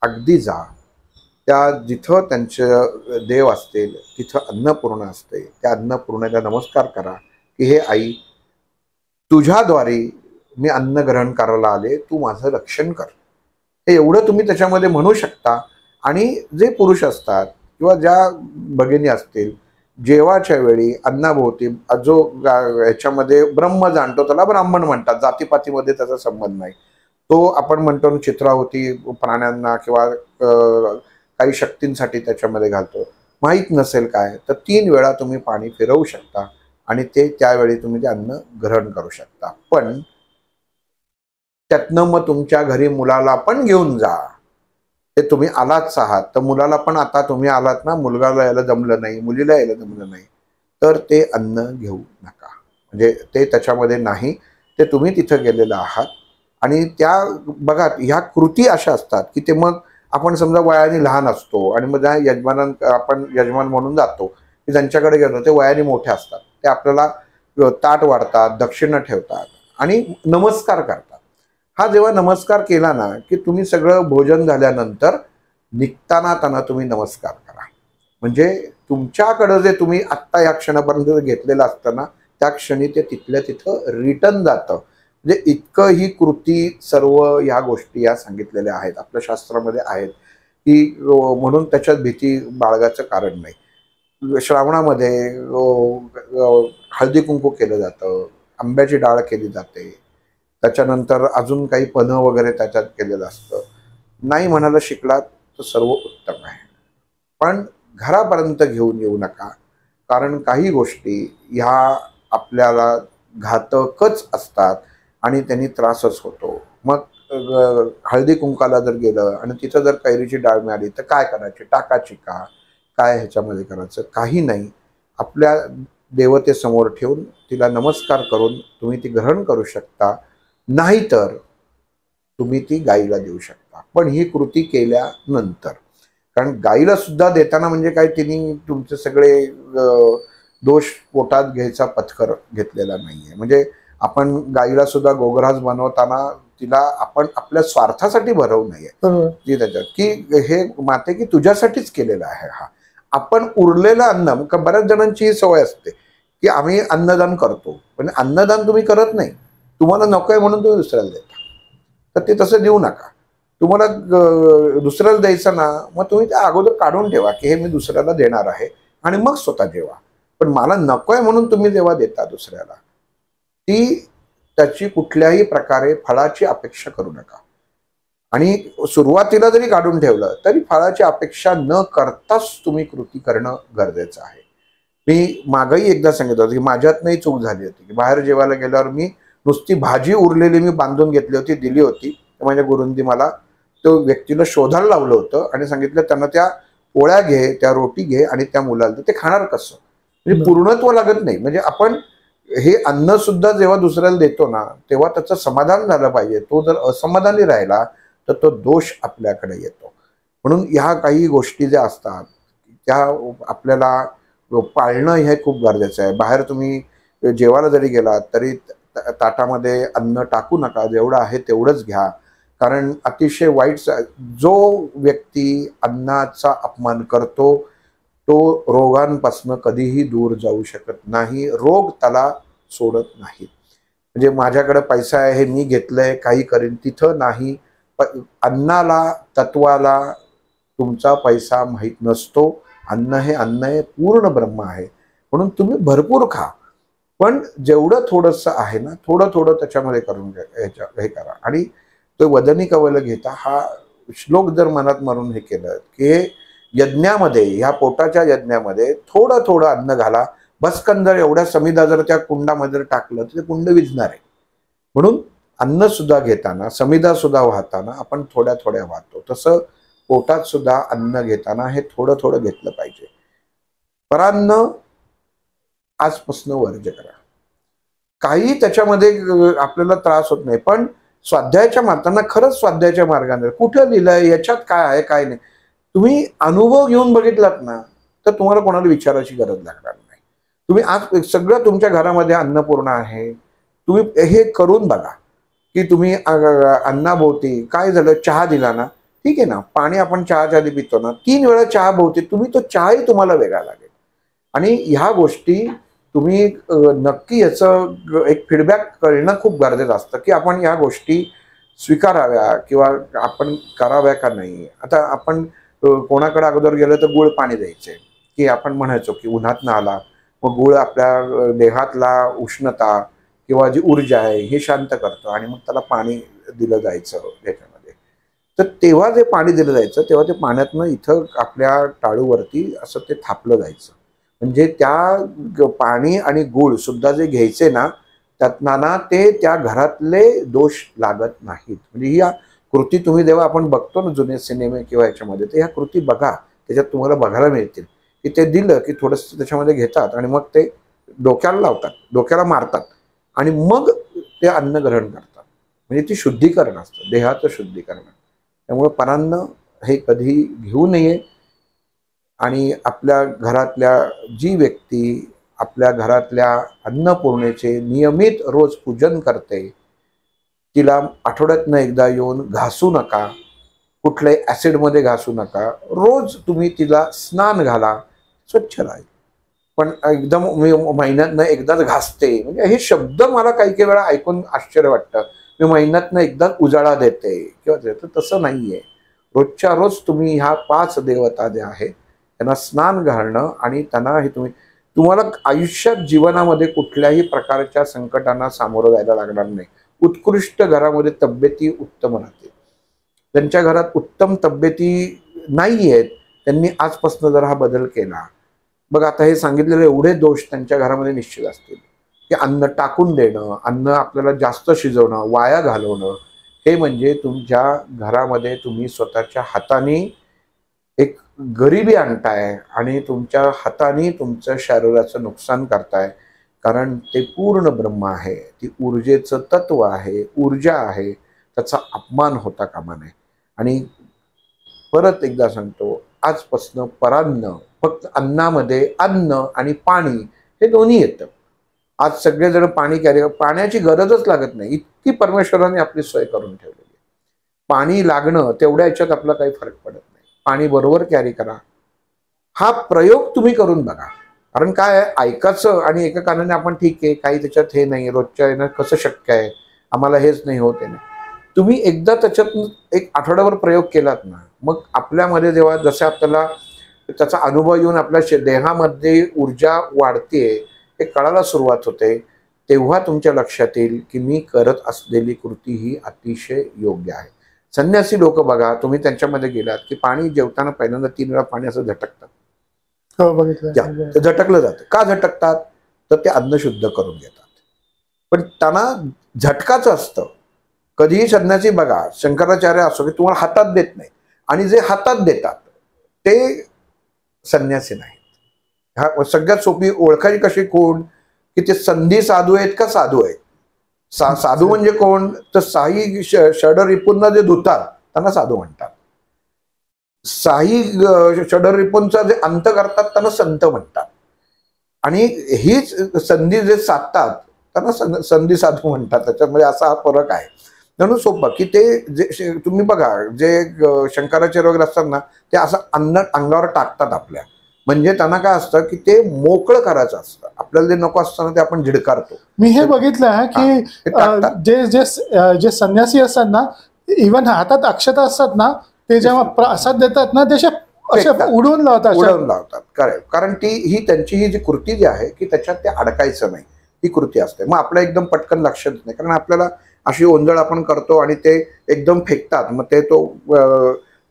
अगदी जा, त्या जिथं त्यांचे देव असतील तिथं अन्नपूर्णा असते, त्या अन्नपूर्णेला नमस्कार करा की हे आई, तुझ्याद्वारे मी अन्न ग्रहण करायला आले, तू माझं रक्षण कर. हे एवढं तुम्ही त्याच्यामध्ये म्हणू शकता. आणि जे पुरुष असतात किंवा ज्या भगिनी असतील, जेवाच्या वेळी अन्नाभोवती जो ह्याच्यामध्ये ब्रह्म जाणतो त्याला ब्राह्मण म्हणतात, जातीपातीमध्ये त्याचा संबंध नाही. तो आपण म्हणतो चित्रावती प्राण्यांना किंवा काही शक्तींसाठी त्याच्यामध्ये घालतो, माहीत नसेल काय तर 3 वेळा तुम्ही पाणी फिरवू शकता आणि ते त्यावेळी तुम्ही ते अन्न ग्रहण करू शकता. पण त्यातनं मग तुमच्या घरी मुलाला पण घेऊन जा. ते तुम्ही आलाच आहात तर मुलाला पण, आता तुम्ही आलात ना, मुलगाला यायला जमलं नाही, मुलीला यायला जमलं नाही, तर ते अन्न घेऊ नका. म्हणजे ते त्याच्यामध्ये नाही, ते तुम्ही तिथं गेलेलं आहात. आणि त्या बघा ह्या कृती अशा असतात की ते मग आपण समजा वयाने लहान असतो आणि मग आपण यजमान म्हणून जातो की ज्यांच्याकडे गेलो ते वयाने मोठे असतात, ते आपल्याला ताट वाढतात, दक्षिणा ठेवतात आणि नमस्कार करतात. हा जेव्हा नमस्कार केला ना की तुम्ही सगळं भोजन झाल्यानंतर निघताना त्यांना तुम्ही नमस्कार करा. म्हणजे तुमच्याकडं जे तुम्ही आत्ता या क्षणापर्यंत घेतलेलं असतं ना, त्या क्षणी ते तिथल्या तिथं रिटर्न जातं. म्हणजे इतकं ही कृती सर्व ह्या गोष्टी या सांगितलेल्या आहेत, आपल्या शास्त्रामध्ये आहेत की म्हणून त्याच्यात भीती बाळगायचं कारण नाही. श्रावणामध्ये हळदी कुंकू केलं जातं, आंब्याची डाळ केली जाते, त्याच्यानंतर अजून काही पन्ह वगैरे त्याच्यात केलेलं असतं. नाही म्हणायला शिकलात तर सर्व उत्तम आहे, पण घरापर्यंत घेऊन येऊ नका, कारण काही गोष्टी ह्या आपल्याला घातकच असतात आणि त्यांनी त्रासच होतो. मग हळदी कुंकाला जर गेलं आणि तिथं जर कैरीची डाळ मिळाली तर काय करायची, टाकायची का, काय ह्याच्यामध्ये करायचं, काही नाही. आपल्या देवतेसमोर ठेवून तिला नमस्कार करून तुम्ही ती ग्रहण करू शकता, नाहीतर तुम्ही ती गाईला देऊ शकता, पण ही कृती केल्यानंतर. कारण गाईला सुद्धा देताना म्हणजे काय, तिने तुमचे सगळे दोष पोटात घ्यायचा पत्कर घेतलेला नाहीये. म्हणजे आपण गाईला सुद्धा गोग्रास बनवताना तिला आपण आपल्या स्वार्थासाठी भरवू नये ती त्याच्यात की हे माते की तुझ्यासाठीच केलेलं आहे. हा आपण उरलेलं अन्न, बऱ्याच जणांची ही सवय असते की आम्ही अन्नदान करतो, पण अन्नदान तुम्ही करत नाही, तुम्हाला नको आहे म्हणून तुम्ही दुसऱ्याला देता. तर ते तसं देऊ नका. तुम्हाला दुसऱ्याला द्यायचं ना, मग तुम्ही त्या अगोदर काढून ठेवा की हे मी दुसऱ्याला देणार आहे आणि मग स्वतः जेवा. पण मला नको आहे म्हणून तुम्ही जेव्हा देता दुसऱ्याला, ती त्याची कुठल्याही प्रकारे फळाची अपेक्षा करू नका. आणि सुरुवातीला जरी काढून ठेवलं तरी फळाची अपेक्षा न करताच तुम्ही कृती करणं गरजेचं आहे. मी मागही एकदा सांगितलं होतं की माझ्यातनंही चूक झाली होती की बाहेर जेवायला गेल्यावर मी नुसती भाजी उरलेली मी बांधून घेतली होती, दिली होती. माझ्या गुरूंनी मला तो व्यक्तीला शोधायला लावलं होतं आणि सांगितलं त्यांना त्या पोळ्या घे, त्या रोटी घे आणि त्या मुलाला ते खाणार कसं. म्हणजे पूर्णत्व लागत नाही. म्हणजे आपण हे अन्न सुद्धा जेव्हा दुसऱ्याला देतो ना तेव्हा त्याचं समाधान झालं पाहिजे. तो जर असमाधानी राहिला तर तो दोष आपल्याकडे येतो. म्हणून ह्या काही गोष्टी ज्या असतात त्या आपल्याला पाळणं हे खूप गरजेचं आहे. बाहेर तुम्ही जेवायला जरी गेलात तरी ताटामध्ये अन्न टाकू नका, जेवढं आहे तेवढंच घ्या. कारण अतिशय वाईट जो व्यक्ती अन्नाचा अपमान करतो तो रोगांपासून कधीही दूर जाऊ शकत नाही. रोग त्याला सोडत नाही. म्हणजे माझ्याकडे पैसा आहे, हे मी घेतलंय, काही करीन, तिथं नाही. अन्नाला, तत्वाला तुमचा पैसा माहीत नसतो. अन्न हे अन्न आहे, पूर्ण ब्रह्म आहे. म्हणून तुम्ही भरपूर खा, पण जेवढं थोडंसं आहे ना, थोडं थोडं त्याच्यामध्ये करून हे करा. आणि तो वदनी कवल घेता हा श्लोक जर मनात मारून हे केलं की यज्ञामध्ये, ह्या पोटाच्या यज्ञामध्ये थोडं थोडं अन्न घाला. बसकन जर एवढ्या समिधा जर त्या कुंडामध्ये टाकलं तर ते कुंड विझणार आहे. म्हणून अन्न सुद्धा घेताना, समिधा सुद्धा वाहताना आपण थोड्या थोड्या वाहतो. तसं पोटात सुद्धा अन्न घेताना हे थोडं थोडं घेतलं पाहिजे. परान्न आजपासून वर्ज करा. काही त्याच्यामध्ये आपल्याला त्रास होत नाही. पण स्वाध्यायाच्या मार्गाने, खरंच स्वाध्यायाच्या मार्गाने कुठं लिहिलंय, याच्यात काय आहे काय नाही, तुम्ही अनुभव घेऊन बघितलात ना तर तुम्हाला कोणाला विचारायची गरज लागणार नाही. तुम्ही आज सगळं तुमच्या घरामध्ये अन्नपूर्णा आहे, तुम्ही हे करून बघा की तुम्ही अन्नाभोवती काय झालं, चहा दिला ना, ठीक आहे ना, पाणी आपण चहाच्या आधी पितो ना, 3 वेळा चहा भोवती तुम्ही तो चहाही तुम्हाला वेगळा लागेल. आणि ह्या गोष्टी तुम्ही नक्की याचं एक फीडबॅक करणं खूप गरजेचं असतं की आपण ह्या गोष्टी स्वीकाराव्या किंवा आपण कराव्या का नाही. आता आपण कोणाकडे अगोदर गेलं तर गुळ पाणी द्यायचे, की आपण म्हणायचो की उन्हातनं आला मग गुळ आपल्या देहातला उष्णता किंवा जी ऊर्जा आहे हे शांत करतं आणि मग त्याला पाणी दिलं जायचं त्याच्यामध्ये. तर तेव्हा जे पाणी दिलं जायचं तेव्हा ते पाण्यातनं इथं आपल्या टाळूवरती असं ते थापलं जायचं. म्हणजे त्या पाणी आणि गुळ सुद्धा जे घ्यायचे ना त्यातनं ते त्या घरातले दोष लागत नाहीत. म्हणजे ही कृती तुम्ही जेव्हा आपण बघतो ना जुने सिनेमे किंवा याच्यामध्ये, तर ह्या कृती बघा, त्याच्यात तुम्हाला बघायला मिळतील की ते दिलं की थोडंसं त्याच्यामध्ये घेतात आणि मग ते डोक्याला लावतात, डोक्याला मारतात आणि मग ते अन्न ग्रहण करतात. म्हणजे ती शुद्धीकरण असतं, देहाचं शुद्धीकरण. त्यामुळे परान्न हे कधी घेऊ नये. आणि आपल्या घरातल्या जी व्यक्ती आपल्या घरातल्या अन्नपूर्णेचे नियमित रोज पूजन करते, तिला आठवड्यातनं एकदा येऊन घासू नका, कुठल्याही ॲसिडमध्ये घासू नका. रोज तुम्ही तिला स्नान घाला, स्वच्छ राहील. पण एकदम मी महिन्यातनं एकदाच घासते, म्हणजे हे शब्द मला काही काही वेळा ऐकून आश्चर्य वाटतं. मी महिन्यातनं एकदाच उजाळा देते किंवा देते, तसं नाही आहे. रोजच्या रोज तुम्ही ह्या 5 देवता ज्या आहेत त्यांना स्नान घालणं आणि त्यांना हे तुम्हाला आयुष्यात जीवनामध्ये कुठल्याही प्रकारच्या संकटांना सामोरं जायला लागणार नाही. उत्कृष्ट घरामध्ये तब्येती उत्तम राहतील. त्यांच्या घरात उत्तम तब्येती नाही आहेत, त्यांनी आजपासून जर हा बदल केला, बघ आता हे सांगितलेले एवढे दोष त्यांच्या घरामध्ये निश्चित असतील. की अन्न टाकून देणं, अन्न आपल्याला जास्त शिजवणं, वाया घालवणं, हे म्हणजे तुमच्या घरामध्ये तुम्ही स्वतःच्या हाताने एक गरिबी आणताय आणि तुमच्या हाताने तुमच्या शरीराचं नुकसान करताय. कारण ते पूर्ण ब्रह्म आहे, ती ऊर्जेचं तत्व आहे, ऊर्जा आहे, त्याचा अपमान होता कामा नये. आणि परत एकदा सांगतो, आजपासून परान्न, फक्त अन्नामध्ये अन्न आणि पाणी हे दोन्ही येतं. आज सगळेजण पाणी कॅरी, पाण्याची गरजच लागत नाही, इतकी परमेश्वराने आपली सोय करून ठेवलेली आहे. पाणी लागणं तेवढ्या याच्यात आपला काही फरक पडत नाही. पाणी बरोबर कॅरी करा. हा प्रयोग तुम्ही करून बघा. कारण काय आहे, ऐकायचं आणि एका कानाने आपण ठीक आहे, काही त्याच्यात हे नाही, रोजच्या येणं कसं शक्य आहे, आम्हाला हेच नाही होत आहे ना. तुम्ही एकदा त्याच्यात एक आठवड्यावर प्रयोग केलात ना, मग आपल्यामध्ये जेव्हा जसं आपल्याला त्याचा अनुभव येऊन आपल्या देहामध्ये ऊर्जा वाढते, हे कळायला सुरुवात होते, तेव्हा तुमच्या लक्षात येईल की मी करत असलेली कृती ही अतिशय योग्य आहे. संन्यासी लोक बघा, तुम्ही त्यांच्यामध्ये गेलात की पाणी जेवताना पहिल्यांदा 3 वेळा पाणी असं झटकतात. हो, बघितलं. ते झटकलं जातं. का झटकतात? तर ते अन्न शुद्ध करून घेतात. पण त्यांना झटकाचं असतं. कधीही संन्यासी बघा, शंकराचार्य असो की तुम्हाला हातात देत नाही, आणि जे हातात देतात ते संन्यासी नाहीत. हा सगळ्यात सोपी ओळखायची कशी कोण, की ते संधी साधू आहेत का साधू आहेत. साधू म्हणजे कोण, तर साई षड रिपुंना जे धुतात त्यांना साधू म्हणतात. साई षडरिपूंचा जे अंत करतात त्यांना संत म्हणतात, आणि हीच संधी जे साधतात त्यांना संधी साधू म्हणतात. त्याच्यामध्ये असा हा फरक आहे. म्हणून सोपं की ते जे तुम्ही बघा, जे शंकराचार्य वगैरे असतात ना, ते असं अन्न अंगावर टाकतात आपल्या, म्हणजे त्यांना काय असतं की ते मोकळं करायचं असतं. आपल्याला जे नको असतं ना ते आपण झिडकारतो. मी हे बघितलं आहे की जे जे जे संन्यासी असतात ना, इव्हन हातात अक्षता असतात ना, ते जेव्हा प्रसाद देतात ना, ते असे उडवून लावतात. कारण ही त्यांची ही जी कृती जी आहे की त्याच्यात ते अडकायचं नाही, ही कृती असते. मग आपलं एकदम पटकन लक्षात नाही, कारण आपल्याला अशी ओंजळ आपण करतो आणि ते एकदम फेकतात, मग ते तो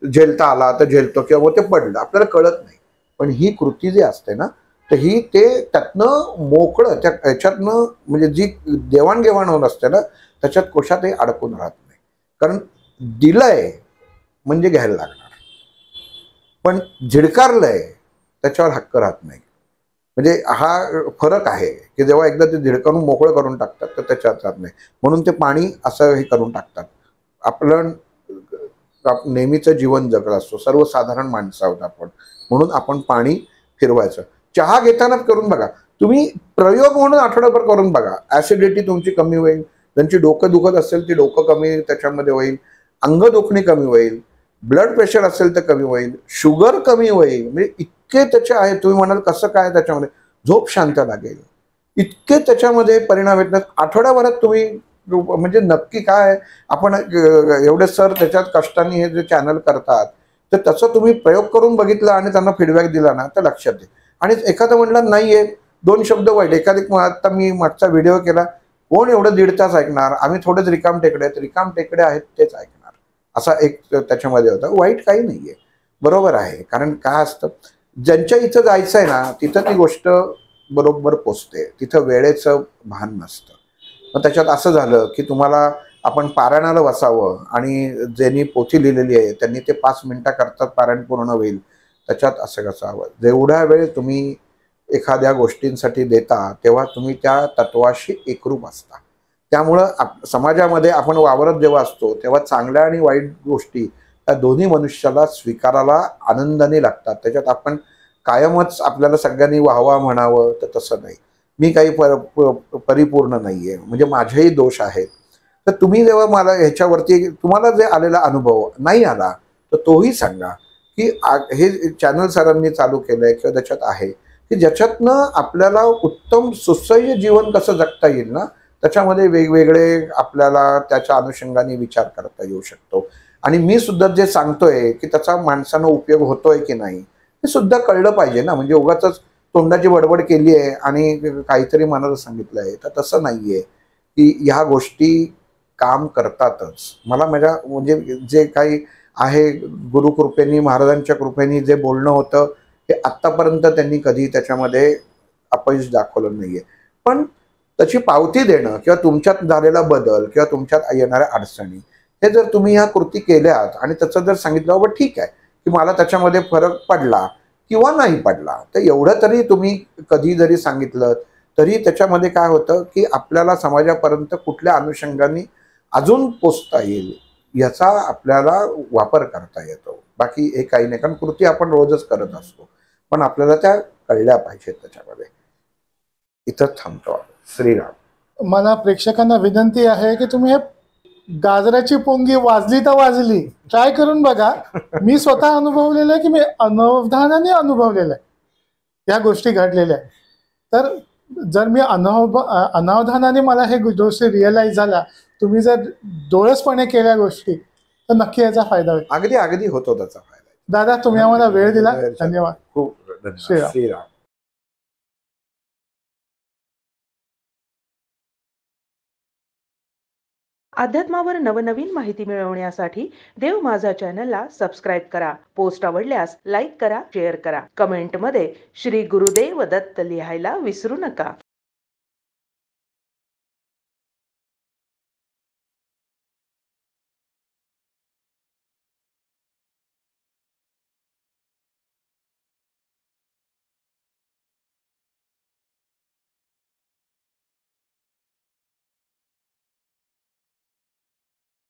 झेलता आला तर झेलतो किंवा मग ते पडलं, आपल्याला कळत नाही. पण ही कृती जी असते ना, तर ही ते त्यातनं मोकळं त्याच्यातनं म्हणजे जी देवाणघेवाण होत असते ना, त्याच्यात कोशातही अडकून राहत नाही. कारण दिलंय म्हणजे घ्यायला लागणार, पण झिडकारलंय त्याच्यावर हक्क राहत नाही. म्हणजे हा फरक आहे की जेव्हा एकदा ते झिडकारून मोकळं करून टाकतात तर त्याच्यात राहत नाही. म्हणून ते पाणी असं हे करून टाकतात. आपलं नेहमीचं जीवन जगत असतो, सर्वसाधारण माणसं आहोत आपण, म्हणून आपण पाणी फिरवायचं. चहा घेतानाच करून बघा तुम्ही, प्रयोग म्हणून आठवड्याभर करून बघा. ऍसिडिटी तुमची कमी होईल, ज्यांची डोकं दुखत असेल ती डोकं कमी त्याच्यामध्ये होईल, अंग दुखणी कमी होईल, ब्लड प्रेशर असेल तर कमी होईल, शुगर कमी होईल. म्हणजे इतके त्याचे आहे. तुम्ही म्हणाल कसं काय त्याच्यामध्ये, झोप शांत लागेल, इतके त्याच्यामध्ये परिणाम येतात. आठवड्याभरात तुम्ही म्हणजे नक्की काय आपण एवढे सर त्याच्यात कष्टाने हे जे चॅनल करतात, तर तसं तुम्ही प्रयोग करून बघितला आणि त्यांना फीडबॅक दिला ना तर लक्षात येईल. आणि एखादं म्हणलं नाहीये, दोन शब्द वाईट, आता मी मागचा व्हिडिओ केला, कोण एवढं 1.5 तास ऐकणार, आम्ही थोडेच रिकाम टेकडे आहेत तेच ऐकणार, असा एक त्याच्यामध्ये होता. वाईट काही नाहीये, बरोबर आहे. कारण काय असतं, ज्यांच्या इथं जायचं आहे ना तिथं ती गोष्ट बरोबर पोचते, तिथं वेळेचं भान नसतं. मग त्याच्यात असं झालं की तुम्हाला आपण पारायणाला बसावं आणि ज्यांनी पोथी लिहिलेली आहे त्यांनी ते 5 मिनिटं करतात पारायण पूर्ण होईल, त्याच्यात असं कसं हवं. जेवढा वेळ तुम्ही एखाद्या गोष्टींसाठी देता तेव्हा तुम्ही त्या तत्वाशी एकरूप असता. त्यामुळं समाजामध्ये आपण वावरत जेव्हा असतो तेव्हा चांगल्या आणि वाईट गोष्टी त्या दोन्ही मनुष्याला स्वीकारायला आनंदाने लागतात. त्याच्यात आपण कायमच आपल्याला सगळ्यांनी वाहवा म्हणावं तर तसं नाही. मी काही परिपूर्ण नाहीये, म्हणजे माझेही दोष आहेत. तर तुम्ही जेव्हा मला ह्याच्यावरती तुम्हाला जे आलेला अनुभव नाही आला तर तोही सांगा की हे चॅनल सरांनी चालू केलंय किंवा त्याच्यात आहे की ज्याच्यातनं आपल्याला उत्तम सुसह्य जीवन कसं जगता येईल ना, त्याच्यामध्ये वेगवेगळे आपल्याला त्याच्या अनुषंगाने विचार करता येऊ शकतो. आणि मी सुद्धा जे सांगतोय की त्याचा माणसांना उपयोग होतोय की नाही हे सुद्धा कळलं पाहिजे ना. म्हणजे उगाच तोंडाची बडबड केली आहे आणि काहीतरी मनाला सांगितलं आहे तर तसं नाहीये. की ह्या गोष्टी काम करतातच. मला माझ्या म्हणजे जे काही आहे गुरुकृपेनी महाराजांच्या कृपेनी जे बोलणं होतं हे आत्तापर्यंत त्यांनी कधी त्याच्यामध्ये अपयश दाखवलं नाहीये. पण त्याची पावती देणं किंवा तुमच्यात झालेला बदल किंवा तुमच्यात येणाऱ्या अडचणी हे जर तुम्ही ह्या कृती केल्यात आणि त्याचं जर सांगितलं बाबा ठीक आहे की मला त्याच्यामध्ये फरक पडला किंवा नाही पडला, तर एवढं तरी तुम्ही कधी जरी सांगितलं तरी त्याच्यामध्ये काय होतं की आपल्याला समाजापर्यंत कुठल्या अनुषंगाने अजून पोचता येईल याचा आपल्याला वापर करता येतो. बाकी हे काही नाही, कारण कृती आपण रोजच करत असतो, पण आपल्याला त्या कळल्या पाहिजेत त्याच्यामध्ये. इथं थांबतो. श्रीराम. मला प्रेक्षकांना विनंती आहे की तुम्ही हे गाजराची पोंगी वाजली तर वाजली ट्राय करून बघा. मी स्वतः अनुभवलेलं आहे की मी अनवधानाने अनुभवलेलं आहे या गोष्टी घडलेल्या आहेत. तर जर मी अनावधानाने मला हे गोष्टी रिअलाइज झाल्या, तुम्ही जर डोळसपणे केल्या गोष्टी तर नक्की याचा फायदा होईल. अगदी अगदी होतो त्याचा फायदा. दादा तुम्ही आम्हाला वेळ दिला, धन्यवाद. खूप धन्यवाद. श्रीराम. अध्यात्मावर नवनवीन माहिती मिळवण्यासाठी देव माझा चॅनलला सबस्क्राईब करा. पोस्ट आवडल्यास लाईक करा, शेअर करा. कमेंटमध्ये श्री गुरुदेव दत्त लिहायला विसरू नका.